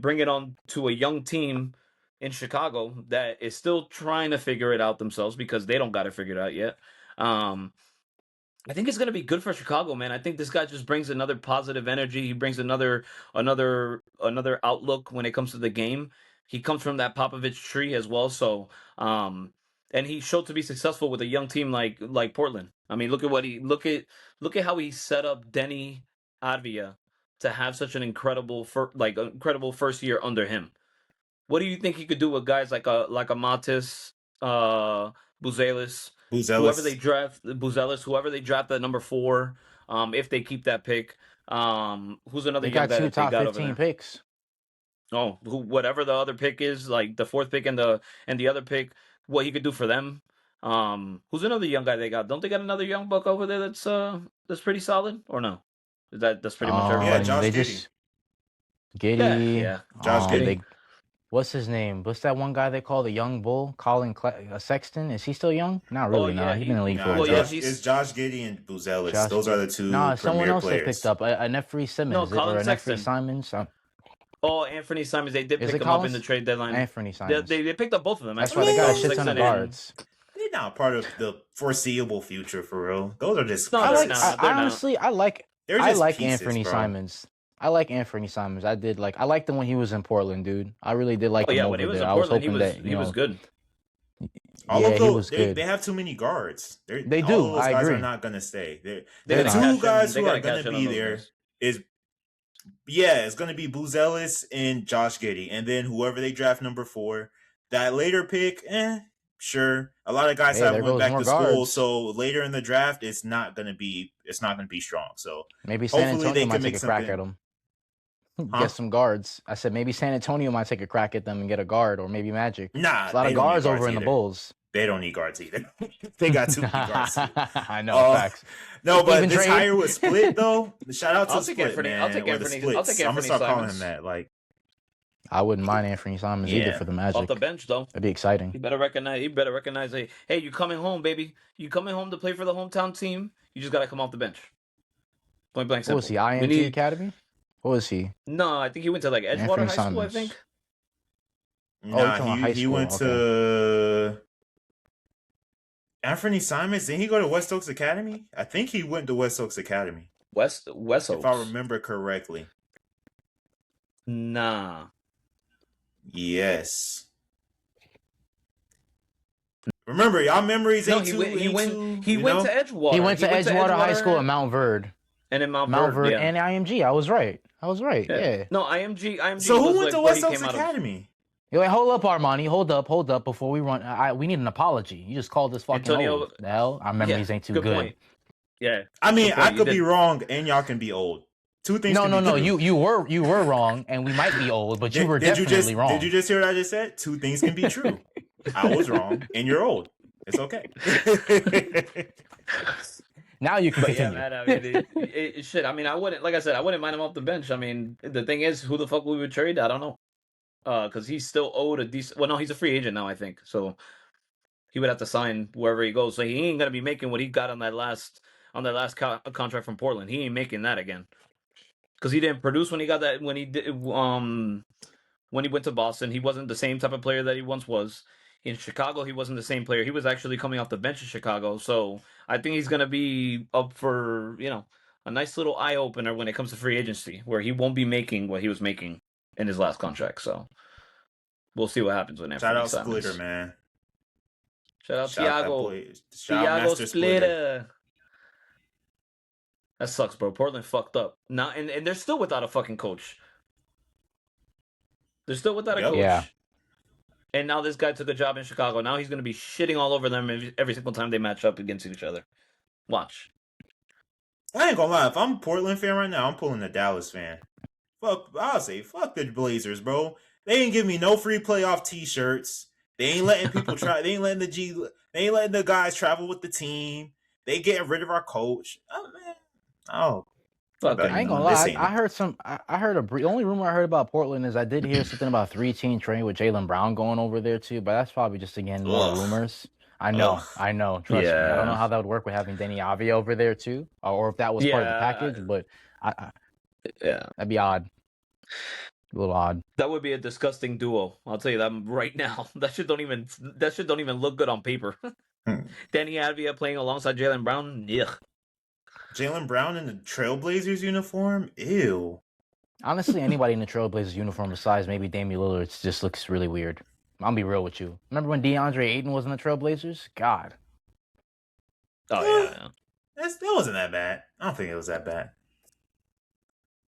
bring it on to a young team in Chicago that is still trying to figure it out themselves because they don't got it figured out yet. I think it's going to be good for Chicago, man. I think this guy just brings another positive energy. He brings another outlook when it comes to the game. He comes from that Popovich tree as well, so and he showed to be successful with a young team like Portland. I mean, look at how he set up Denny Advia to have such an incredible first year under him. What do you think he could do with guys like a Matis, Buzelis, whoever they draft, whoever they draft at number 4, if they keep that pick, who's another they got young guy 2 that top they got 15 over there? picks. Oh, whatever the other pick is, like the 4th pick and the other pick, what he could do for them. Who's another young guy they got? Don't they got another young buck over there that's pretty solid, or no? That's pretty much everybody? Yeah, Josh Giddey. Giddey. Yeah. Josh Giddey. What's his name? What's that one guy they call the young bull? Colin Sexton? Is he still young? Not really. He's been in the league for a while. It's Josh Giddey and Buzelis. Those are the two premier someone else players. they picked up. A Nefri Simmons. No, Colin Sexton. Nefri Simons. Oh, Anthony Simons. They did pick him up in the trade deadline. Anthony Simons. They picked up both of them. That's why they got a shit ton of guards. They're not part of the foreseeable future for real. Those are just. Honestly, I like pieces, Anthony bro. Simons. I like Anthony Simons. I liked him when he was in Portland, dude. I really did like him over when he was there. in Portland, he was good. All of those, they have too many guards. They do. All of those I guys agree. are not going to stay. The They two guys who are going to be those there guys. it's going to be Buzelis and Josh Giddey, and then whoever they draft number 4. That later pick, sure. A lot of guys have went back to school, so later in the draft, it's not going to be strong. So maybe San hopefully Antonio they might can take make a crack at them. Get some guards. I said maybe San Antonio might take a crack at them and get a guard, or maybe Magic. Nah, there's a lot of guards over in the Bulls. They don't need guards either. They got too many guards. I know, facts. No, but this hire was Split though. Shout out to Split, man. I'll take Anthony. I'm gonna start calling him that. Like, I wouldn't mind Anthony Simons either for the Magic. Off the bench though, that'd be exciting. You better recognize. Hey, you coming home, baby? You coming home to play for the hometown team? You just gotta come off the bench. Point blank simple. What was he? IMG Academy? What was he? No, I think he went to like Edgewater High School. I think. Nah, he went to Anthony Simons. Didn't he go to West Oaks Academy? I think he went to West Oaks Academy. West Oaks, if I remember correctly. Nah. Yes. Remember, y'all memories No, ain't too. he went Too, to Edgewater. He went to Edgewater High School at Mount Verde. And in Mount Verde, yeah. And IMG. I was right. Yeah. No, IMG So who was went to where West he Oaks came out Academy? Wait, hold up, Armani. Hold up before we run. We need an apology. You just called this fucking old. The hell? Our memories ain't too good. Point. Yeah. I mean, I could be wrong, and y'all can be old. Two things. No. You were wrong, and we might be old, but you were definitely wrong. Did you just hear what I just said? Two things can be true. I was wrong, and you're old. It's okay. Now you can continue. Yeah, man, I mean, shit. I mean, I wouldn't mind him off the bench. I mean, the thing is, who the fuck we would trade? I don't know. Because he's still owed a decent. Well, no, he's a free agent now, I think. So he would have to sign wherever he goes. So he ain't gonna be making what he got on that last contract from Portland. He ain't making that again. Because he didn't produce when he got that. When he went to Boston, he wasn't the same type of player that he once was. In Chicago, he wasn't the same player. He was actually coming off the bench in Chicago. So I think he's gonna be up for a nice little eye opener when it comes to free agency, where he won't be making what he was making in his last contract. So we'll see what happens with Anthony Shout out Simons. Splitter, man. Shout out Thiago. Thiago Splitter. That sucks, bro. Portland fucked up. Now, and they're still without a fucking coach. They're still without a coach. Yeah. And now this guy took a job in Chicago. Now he's going to be shitting all over them every single time they match up against each other. Watch. I ain't gonna lie. If I'm a Portland fan right now, I'm pulling a Dallas fan. Fuck the Blazers, bro. They ain't give me no free playoff T-shirts. They ain't letting people try. They ain't letting the guys travel with the team. They getting rid of our coach. Oh man. Oh. Fuck, I ain't gonna lie. I heard the only rumor I heard about Portland is I did hear something about 3-team trade with Jaylen Brown going over there too, but that's probably just more rumors. I know. Trust me. I don't know how that would work with having Denny Avia over there too, or if that was part of the package. But that'd be odd. A little odd. That would be a disgusting duo. I'll tell you that right now. That shit don't even look good on paper. Denny Avia playing alongside Jaylen Brown. Yuck. Jaylen Brown in the Trailblazers uniform? Ew. Honestly, anybody in the Trailblazers uniform besides maybe Damian Lillard just looks really weird. I'll be real with you. Remember when DeAndre Ayton was in the Trailblazers? God. Oh, yeah. That wasn't that bad. I don't think it was that bad.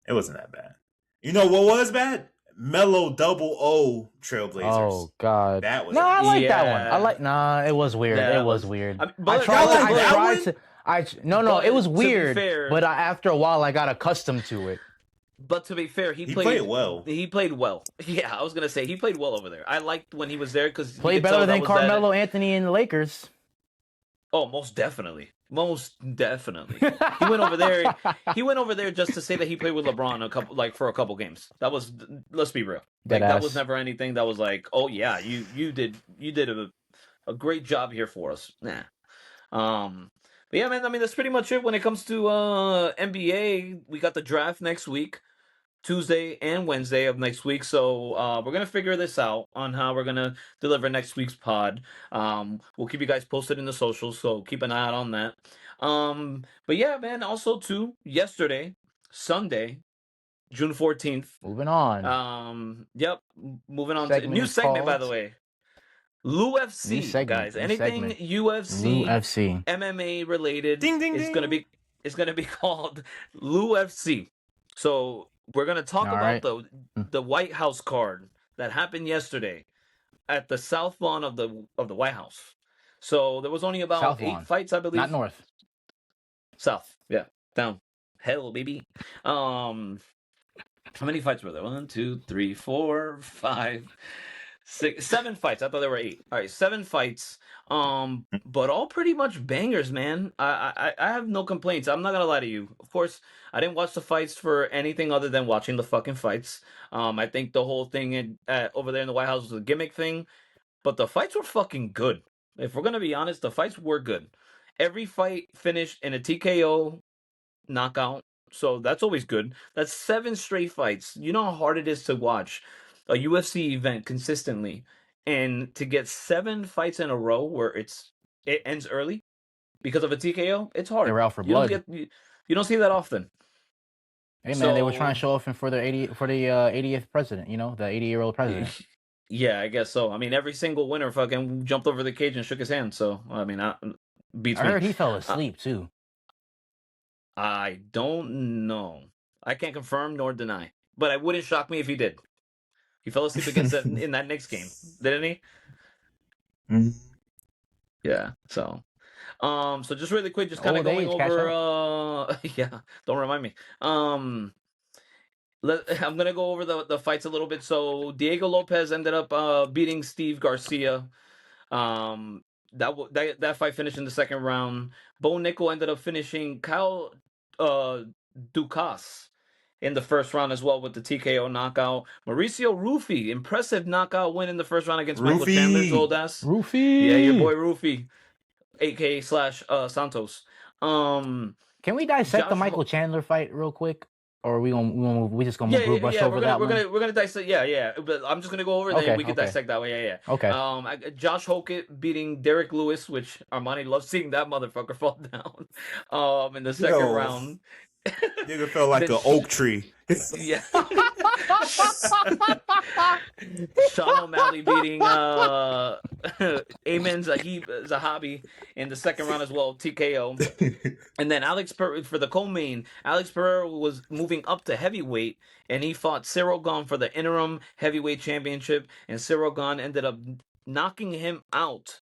It wasn't that bad. You know what was bad? Mellow double O Trailblazers. Oh God. That was I like that one. It was weird. It was weird. It was weird. But after a while I got accustomed to it. But to be fair, he played well. He played well. Yeah, I was gonna say he played well over there. I liked when he was there because played better than Carmelo Anthony in the Lakers. Oh, most definitely. He went over there. He went over there just to say that he played with LeBron for a couple games. That was, let's be real. That was never anything that was like, oh yeah, you did a great job here for us. Nah. But yeah, man. I mean, that's pretty much it when it comes to NBA. We got the draft next week. Tuesday and Wednesday of next week. So we're going to figure this out on how we're going to deliver next week's pod. We'll keep you guys posted in the socials, so keep an eye out on that. But yeah, man, also too, yesterday, Sunday, June 14th. Moving on. Yep, moving on to new segment, by the way. UFC, guys. Anything UFC, MMA related is going to be called UFC. So we're going to talk about the White House card that happened yesterday at the South Lawn of the White House. So there was only about 8 fights, I believe. Not north. South. Yeah. Down. Hell, baby. How many fights were there? 1, 2, 3, 4, 5, 6, 7 fights. I thought there were 8. All right, 7 fights. But all pretty much bangers, man. I have no complaints. I'm not gonna lie to you. Of course, I didn't watch the fights for anything other than watching the fucking fights. I think the whole thing over there in the White House was a gimmick thing, but the fights were fucking good. If we're gonna be honest, the fights were good. Every fight finished in a TKO knockout, so that's always good. That's 7 straight fights. You know how hard it is to watch a UFC event consistently, and to get 7 fights in a row where it ends early because of a TKO, it's hard. They were out for blood. You don't see that often. Hey man, they were trying to show off for the 80th president. You know, the 80-year-old president. Yeah, I guess so. I mean, every single winner fucking jumped over the cage and shook his hand. So I mean, beats I me. heard he fell Uh, asleep too. I don't know. I can't confirm nor deny, but it wouldn't shock me if he did. He fell asleep against that in that Knicks game, didn't he? Mm. Yeah. So just really quick, just kind of Old going age, catch over. up. Yeah, don't remind me. I'm gonna go over the fights a little bit. So Diego Lopez ended up beating Steve Garcia. Um, that fight finished in the second round. Bo Nickel ended up finishing Kyle Dukas in the first round as well with the TKO knockout. Mauricio Rufy, impressive knockout win in the first round against Michael Chandler's old Rufy. ass. Yeah, your Rufy. boy Rufy, AK slash Santos. Can we dissect the Josh. Michael Chandler fight real quick, or we just gonna Yeah, brush yeah, over that one? we're gonna dissect. Yeah. But I'm just gonna go over, then Okay, we can okay, dissect that way. Yeah. okay. Josh Hokett beating Derek Lewis, which Armani loves seeing that motherfucker fall down. In the second Yo, round. nigga felt like Then an oak tree. yeah. Sean O'Malley beating Amen Zahabi in the second round as well, TKO. And then for the co-main, Alex Pereira was moving up to heavyweight, and he fought Cyril Gane for the interim heavyweight championship, and Cyril Gane ended up knocking him out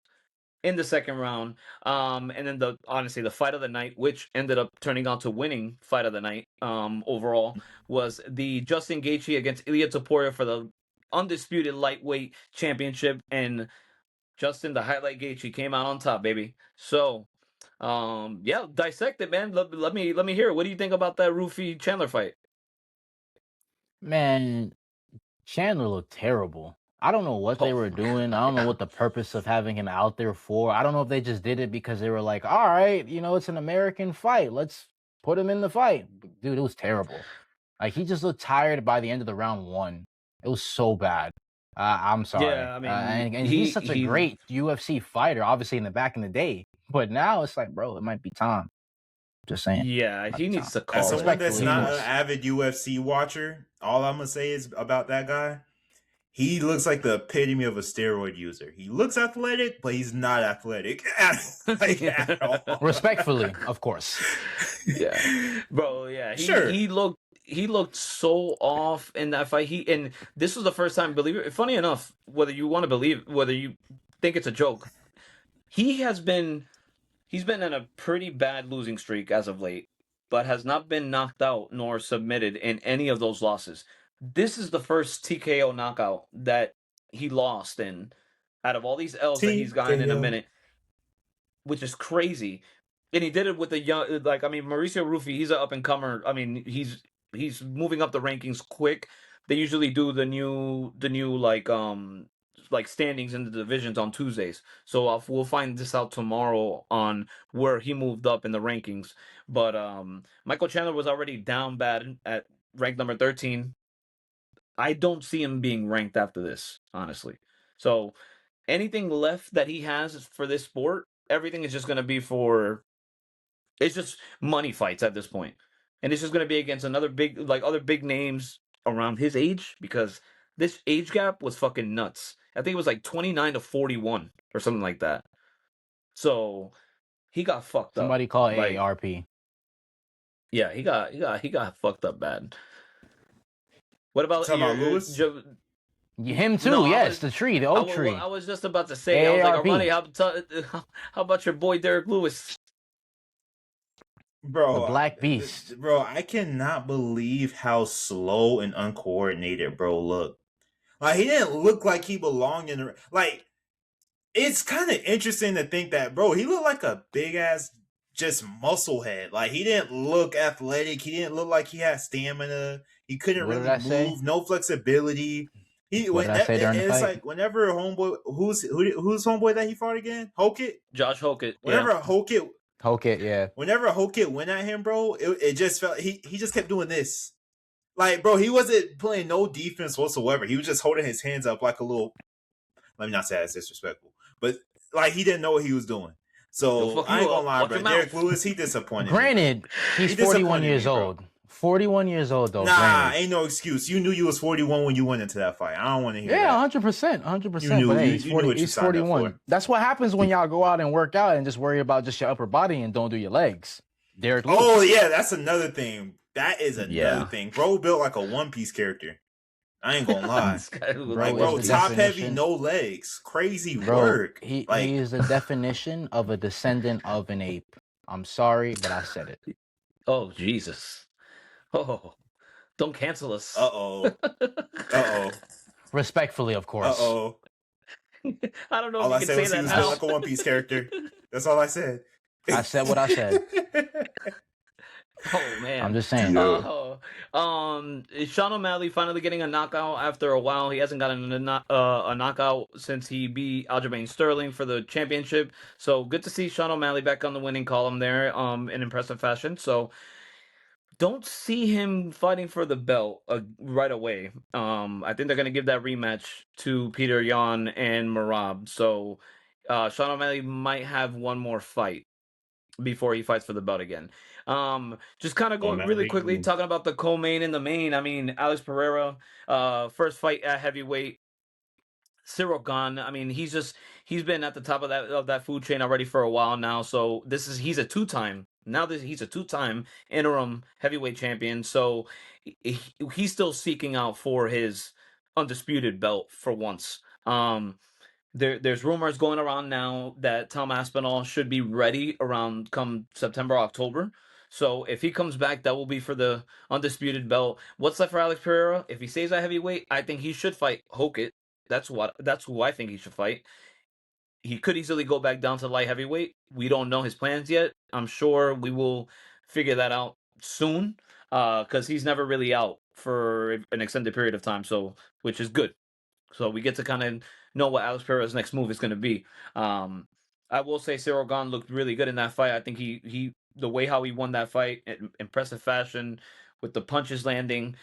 in the second round. And then honestly the fight of the night, which ended up turning out to winning fight of the night, overall, was the Justin Gaethje against Ilia Topuria for the undisputed lightweight championship, and Justin, the highlight Gaethje, came out on top, baby. So, yeah, dissect it, man. Let me hear it. What do you think about that Rufy Chandler fight? Man, Chandler looked terrible. I don't know what they were doing. I don't know what the purpose of having him out there for. I don't know if they just did it because they were like, all right, it's an American fight. Let's put him in the fight. Dude, it was terrible. Like, he just looked tired by the end of the round one. It was so bad. I'm sorry. Yeah, I mean, and he's such a great UFC fighter, obviously, in the day. But now it's like, bro, it might be time. Just saying. Yeah, he needs to call As it. someone that's not an Please. avid UFC watcher, all I'm gonna say is about that guy. He looks like the epitome of a steroid user. He looks athletic, but he's not athletic at all. Respectfully, of course. Yeah, bro. Yeah, Sure. He looked so off in that fight. And this was the first time. Believe it. Funny enough, whether you want to believe, whether you think it's a joke, he's been in a pretty bad losing streak as of late, but has not been knocked out nor submitted in any of those losses. This is the first TKO knockout that he lost in out of all these L's that he's gotten in a minute, which is crazy. And he did it with a young, Mauricio Rufy, he's an up and comer. I mean, he's moving up the rankings quick. They usually do the new standings in the divisions on Tuesdays. So we'll find this out tomorrow on where he moved up in the rankings. But Michael Chandler was already down bad at rank number 13. I don't see him being ranked after this, honestly. So anything left that he has for this sport, everything is just going to be it's just money fights at this point. And it's just going to be against other big names around his age, because this age gap was fucking nuts. I think it was like 29 to 41 or something like that. So he got fucked up. Somebody call AARP. Yeah, he got fucked up bad. What about Lewis? Him too, No, yes, the oak tree. I was just about to say, I was like, Armani, how about your boy Derek Lewis? Bro, the Black Beast. Bro, I cannot believe how slow and uncoordinated bro looked. Like, he didn't look like he belonged in the... Like, it's kind of interesting to think that, bro, he looked like a big-ass just muscle head. Like, he didn't look athletic. He didn't look like he had stamina. He couldn't really move. No flexibility. It's like whenever homeboy... Who's homeboy that he fought again? Hokett? Josh Hokett. Whenever Hokett, yeah. Whenever Hokett went at him, bro, it just felt he just kept doing this. Like, bro, he wasn't playing no defense whatsoever. He was just holding his hands up like a little... Let me not say that's disrespectful, but like he didn't know what he was doing. So I ain't gonna lie, bro. Derek Lewis, he disappointed. Granted, he's 41 years old. 41 years old though. Nah, Granted. ain't no excuse. You knew you was 41 when you went into that fight. I don't want to hear Yeah, that. 100%, You 100%. knew But hey, you knew what you he's signed up 41. for. That's what happens when y'all go out and work out and just worry about just your upper body and don't do your legs. Derek Lewis. Oh yeah, that's another thing. That is another Yeah. thing. Bro built like a One Piece character. I ain't gonna lie. This guy was Bro Like, is bro, the top heavy, definition. no legs. Crazy Bro, work. he Like, is the definition of a descendant of an ape. I'm sorry, but I said it. Oh, Jesus. Oh, don't cancel us. uh-oh. Uh-oh. Respectfully, of course. Uh-oh. I don't know All if you I can said say was he that was now. built like a One Piece character. That's all I said. I said what I said. Oh man, I'm just saying. Yeah. Sean O'Malley finally getting a knockout after a while. He hasn't gotten a knockout since he beat Aljamain Sterling for the championship. So good to see Sean O'Malley back on the winning column there, in impressive fashion. So don't see him fighting for the belt right away. I think they're gonna give that rematch to Peter Yan and Marab. So Sean O'Malley might have one more fight before he fights for the belt again. Just kind of going really quickly, talking about the co-main and the main. I mean, Alex Pereira, first fight at heavyweight. Cyril Gahn. I mean, he's been at the top of that food chain already for a while now. So he's a he's a two-time interim heavyweight champion. So he's still seeking out for his undisputed belt for once. There's rumors going around now that Tom Aspinall should be ready around come September, October. So if he comes back, that will be for the undisputed belt. What's left for Alex Pereira? If he stays at heavyweight, I think he should fight Hokit. That's who I think he should fight. He could easily go back down to light heavyweight. We don't know his plans yet. I'm sure we will figure that out soon. Because he's never really out for an extended period of time. So which is good. So we get to kind of know what Alex Pereira's next move is going to be. I will say Cyril Gahn looked really good in that fight. I think the way how he won that fight, in impressive fashion, with the punches landing,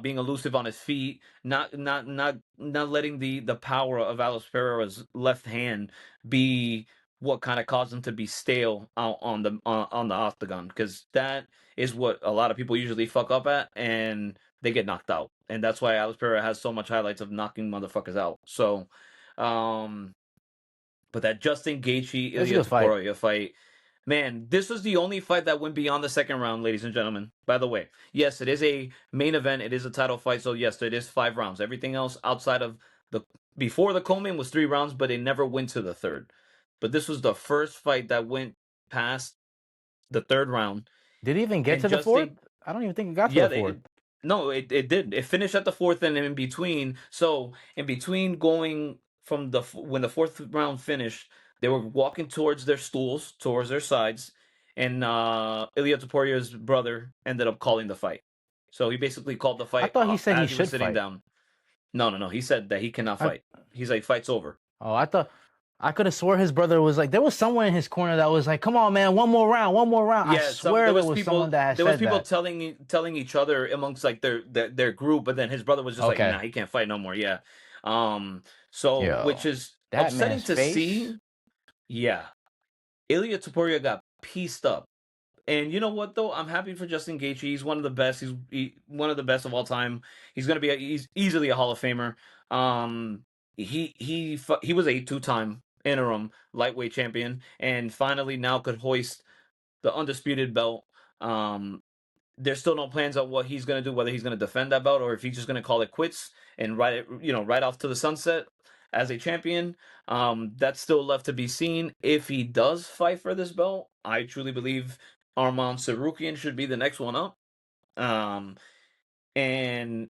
being elusive on his feet, not letting the power of Alex Pereira's left hand be what kind of caused him to be stale out on the octagon, because that is what a lot of people usually fuck up at, and they get knocked out. And that's why Alex Pereira has so much highlights of knocking motherfuckers out. So, but that Justin Gaethje It was a Ilya good fight. Topuria fight, man, this was the only fight that went beyond the second round, ladies and gentlemen. By the way, yes, it is a main event. It is a title fight. So yes, it is 5 rounds. Everything else outside of before the co-main was 3 rounds, but it never went to the third. But this was the first fight that went past the third round. Did he even get And to the fourth? Justin, I don't even think it got to yeah, the fourth. no, it did. It finished at the fourth, and in between. So in between going from when the fourth round finished, they were walking towards their stools, towards their sides, and Ilya Topuria's brother ended up calling the fight. So he basically called the I fight thought he said he as he was should sitting fight. down. No. He said that he cannot I, fight. He's like, fight's over. oh, I could have swore his brother was like, there was someone in his corner that was like, come on, man, one more round, one more round. I Yeah, swear there was someone that had there was said people that. telling each other amongst like their group, but then his brother was just like, Okay. nah, he can't fight no more. Yeah. So which Yo, is that upsetting man's to face. see. Yeah. Ilya Topuria got pieced up. And you know what though? I'm happy for Justin Gaethje. He's one of the best. He's one of the best of all time. He's gonna be he's easily a Hall of Famer. He was a 2-time interim lightweight champion, and finally now could hoist the undisputed belt. Um, there's still no plans on what he's going to do, whether he's going to defend that belt or if he's just going to call it quits and right off to the sunset as a champion. That's still left to be seen. If he does fight for this belt, I truly believe Arman Sarukian should be the next one up. And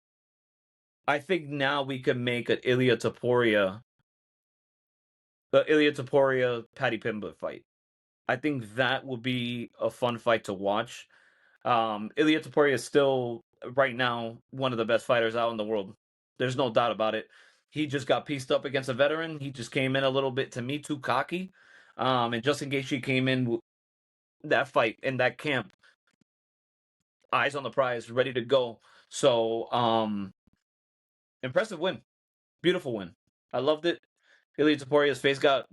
I think now we could make an Ilya Topuria, Paddy Pimblett fight. I think that would be a fun fight to watch. Ilya Topuria is still right now one of the best fighters out in the world. There's no doubt about it. He just got pieced up against a veteran. He just came in a little bit, to me, too cocky. And Justin Gaethje came in that fight in that camp, eyes on the prize, ready to go. So, impressive win, beautiful win. I loved it. Ilya Topuria's face got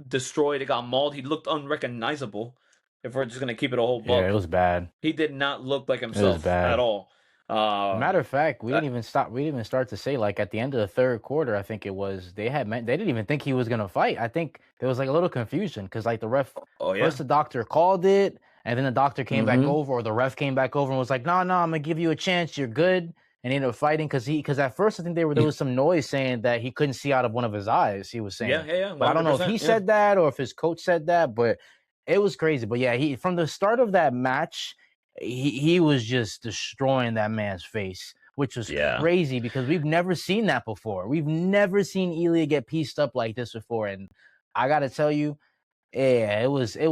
destroyed. It got mauled. He looked unrecognizable. If we're just gonna keep it a whole Yeah, buck, it was bad. he did not look like It was himself at bad. all. Matter of fact, we I- didn't even stop. We didn't even start to say like at the end of the third quarter. I think it was they didn't even think he was gonna fight. I think there was like a little confusion because like the ref oh yeah. first the doctor called it and then the doctor came back Mhm. over or the ref came back over and was like, no, I'm gonna give you a chance. You're good. And he ended up fighting because at first I think there was some noise saying that he couldn't see out of one of his eyes. He was saying, Yeah. but I don't know if he 100%. said that or if his coach said that. But it was crazy. But yeah, he from the start of that match, he was just destroying that man's face, which was crazy because we've never seen that before. We've never seen Ilya get pieced up like this before. And I got to tell you, yeah,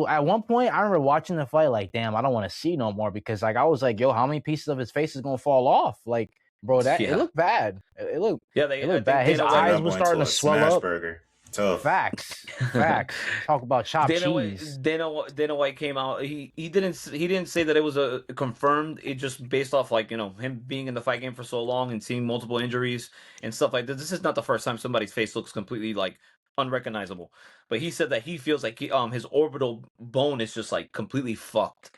at one point, I remember watching the fight like, damn, I don't want to see no more because like I was like, yo, how many pieces of his face is going to fall off? Like, bro, it looked bad. It looked bad. His eyes were starting to swell up. Burger. Tough. Facts. Talk about chopped cheese. Dana White came out. He didn't say that it was a confirmed. It just based off like him being in the fight game for so long and seeing multiple injuries and stuff like this. This is not the first time somebody's face looks completely like unrecognizable. But he said that he feels like his orbital bone is just like completely fucked.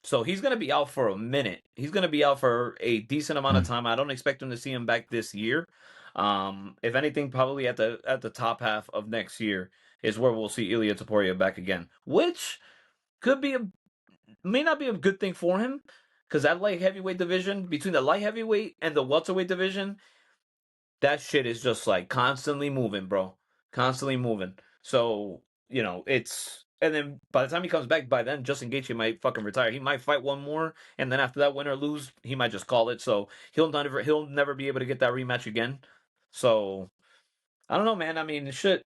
So he's going to be out for a minute. He's going to be out for a decent amount of time. I don't expect him to see him back this year. If anything, probably at the top half of next year is where we'll see Ilya Taporia back again, which may not be a good thing for him because that light heavyweight division, between the light heavyweight and the welterweight division, that shit is just like constantly moving, bro. Constantly moving. So, and then by the time he comes back, by then Justin Gaethje might fucking retire. He might fight one more, and then after that, win or lose, he might just call it. So he'll never be able to get that rematch again. So I don't know, man. I mean, shit.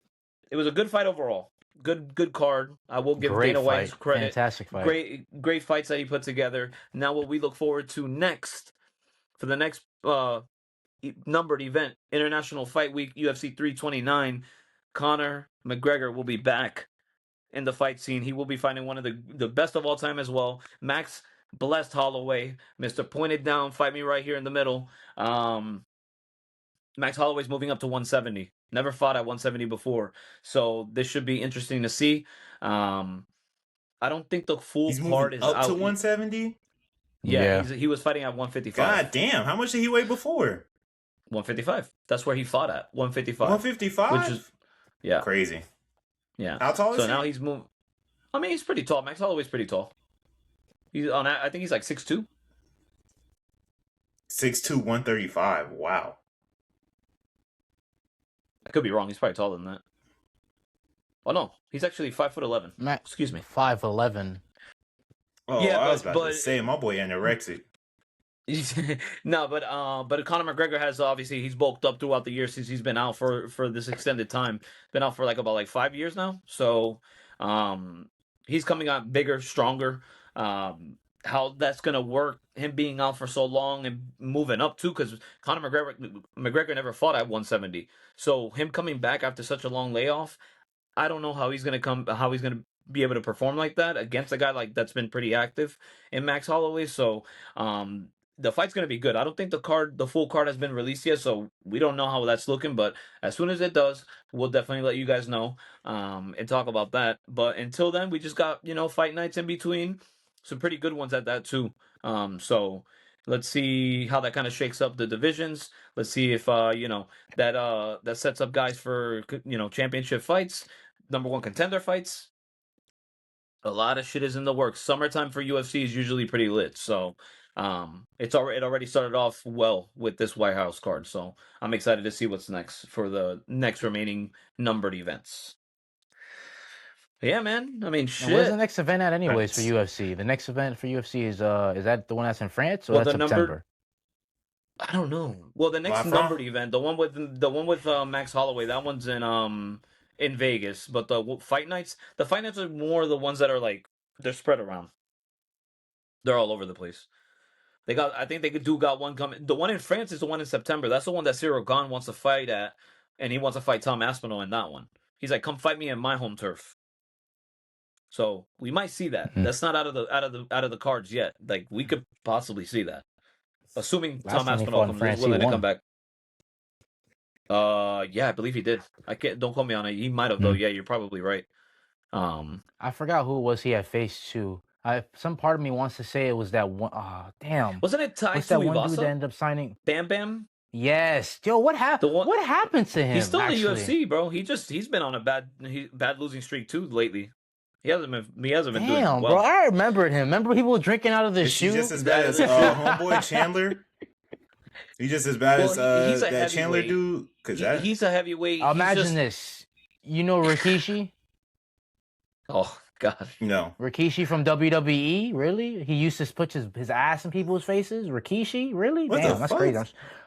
It was a good fight overall. Good card. I will give Great Dana White fight. his credit. Fantastic fight. Great fights that he put together. Now what we look forward to next for the next numbered event, International Fight Week, UFC 329. Conor McGregor will be back in the fight scene. He will be fighting one of the best of all time as well, Max Blessed Holloway, Mr. Pointed Down. Fight me right here in the middle. Max Holloway's moving up to 170. Never fought at 170 before, so this should be interesting to see. I don't think the full He's card moving is up out. to 170. Yeah, he was fighting at 155. God damn, how much did he weigh before? 155. That's where he fought at. 155. 155. Which is crazy. Yeah. How tall is he? So now he's moving. I mean, he's pretty tall. Max Holloway's pretty tall. He's on. I think he's like 6'2". 6'2", 135. Wow. I could be wrong. He's probably taller than that. Oh no, he's actually 5'11". Excuse me, 5'11". Oh, yeah, I was about to say my boy anorexic. No, but Conor McGregor has obviously he's bulked up throughout the years since he's been out for this extended time. Been out for about 5 years now. So he's coming out bigger, stronger. How that's gonna work, him being out for so long and moving up too, because Conor McGregor never fought at 170. So him coming back after such a long layoff, I don't know how he's gonna be able to perform like that against a guy like that's been pretty active in Max Holloway. So the fight's gonna be good. I don't think the full card has been released yet, so we don't know how that's looking. But as soon as it does, we'll definitely let you guys know and talk about that. But until then, we just got fight nights in between, some pretty good ones at that too. So let's see how that kind of shakes up the divisions. Let's see if that sets up guys for championship fights, number one contender fights. A lot of shit is in the works. Summertime for UFC is usually pretty lit, so it already started off well with this White House card. So I'm excited to see what's next for the next remaining numbered events. Yeah, man. I mean, shit. And where's the next event at, anyways, for UFC? The next event for UFC is that the one that's in France or that's September? I don't know. Well, the next numbered event, the one with Max Holloway, that one's in Vegas. But the fight nights are more the ones that are like they're spread around. They're all over the place. I think they got one coming. The one in France is the one in September. That's the one that Cyril Gane wants to fight at, and he wants to fight Tom Aspinall in that one. He's like, come fight me in my home turf. So we might see that. That's not out of the cards yet. Like we could possibly see that, assuming Tom Aspinall is willing to come back. Yeah, I believe he did. Don't quote me on it. He might have though. Yeah, you're probably right. I forgot who it was he had faced too. Some part of me wants to say it was that one. Damn. Wasn't it tied What's to that one dude that Iwasa? ended up signing? Bam Bam? Yes. Yo, what happened? What happened to him? He's still in the actually? UFC, bro. He's been on a bad losing streak too lately. He hasn't been doing Damn, well. bro. I remembered him. Remember people were drinking out of the shoe? He's just as bad as homeboy Chandler. He's just as bad as he's a that Chandler heavyweight. dude. He's a heavyweight. Imagine this. You know Rikishi? Oh God. No. Rikishi from WWE? Really? He used to put his ass in people's faces? Rikishi? Really? What Damn, that's crazy.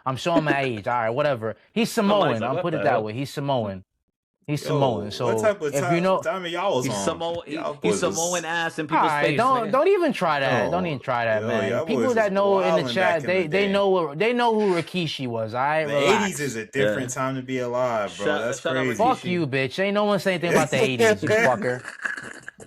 I'm showing my age. All right, whatever. He's Samoan. I'll put it that way. He's Samoan. He's Samoan. So what type of if you know, time y'all was he's on? He's Samoan ass in people's face. Don't even try that. Don't even try that, man. People that know in the chat, they know who Rikishi was. All right, the relax. 80s is a different time to be alive, bro. That's crazy. Fuck you, bitch. Ain't no one saying anything about the 80s, you fucker.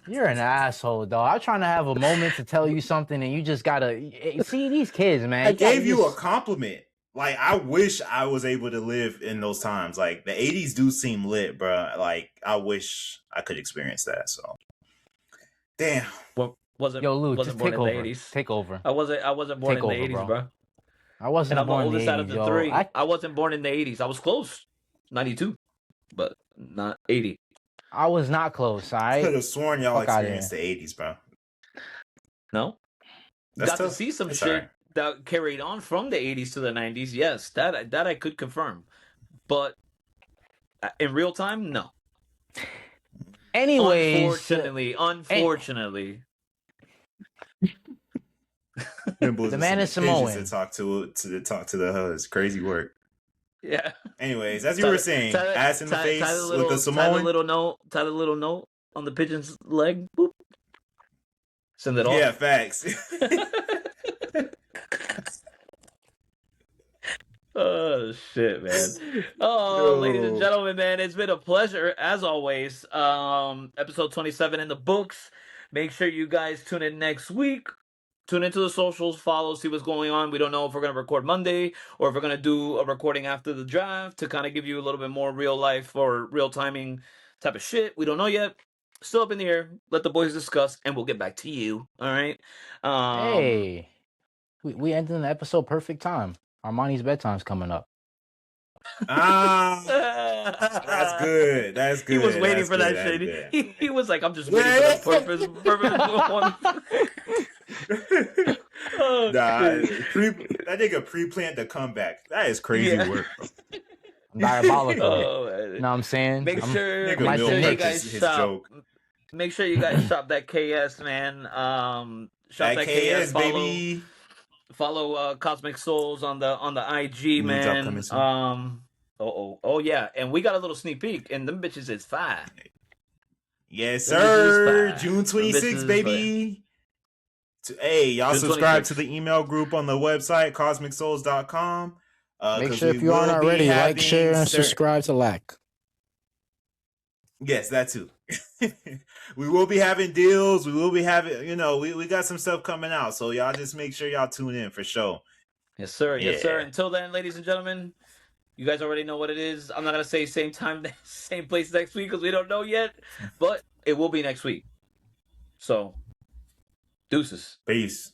You're an asshole, dog. I'm trying to have a moment to tell you something, and you just gotta see these kids, man. I gave you a compliment. Like, I wish I was able to live in those times. Like, the 80s do seem lit, bro. Like, I wish I could experience that. So, damn. Yo, Lou, just take over. 80s. Take over. I wasn't born in the 80s, bro. I wasn't and I'm born the oldest in the 80s, out of the yo. three. I wasn't born in the 80s. I was close. 92, but not 80. I was not close, all right? I could have sworn y'all experienced the 80s, bro. No. Got to see some shit that carried on from the 80s to the 90s. Yes, that I could confirm. But in real time, no. Anyways, unfortunately. The man is Samoan. To talk to the host. Crazy work. Yeah. Anyways, as you were saying, ass in the face with the Samoan. Tie the little note on the pigeon's leg. Boop. Send it off. Yeah, facts. Oh shit, man. Oh, ladies and gentlemen, man, it's been a pleasure as always. Episode 27 in the books. Make sure you guys tune in next week. Tune into the socials, follow, see what's going on. We don't know if we're going to record Monday or if we're going to do a recording after the draft to kind of give you a little bit more real life or real timing type of shit. We don't know yet. Still up in the air. Let the boys discuss, and we'll get back to you. All right? Hey, we ended the episode perfect time. Armani's bedtime's coming up. That's good. That's good. He was waiting for that shit. He was like, I'm just waiting for the purpose. Oh, that nigga pre-planned the comeback. That is crazy work. Diabolical. You know what I'm saying? Make sure you guys shop that KS, man. Shop that KS, baby. Follow Cosmic Souls on the IG, man. Oh yeah, and we got a little sneak peek, and them bitches is fire. Yes, sir. June 26th, baby. Hey, y'all subscribe to the email group on the website, cosmicsouls.com. Make sure if you aren't already, like, share, and subscribe to L.A.K. Yes, that too. We will be having deals. We will be having, we got some stuff coming out. So y'all just make sure y'all tune in for sure. Yes, sir. Yeah. Yes, sir. Until then, ladies and gentlemen, you guys already know what it is. I'm not going to say same time, same place next week because we don't know yet. But it will be next week. So, deuces. Peace.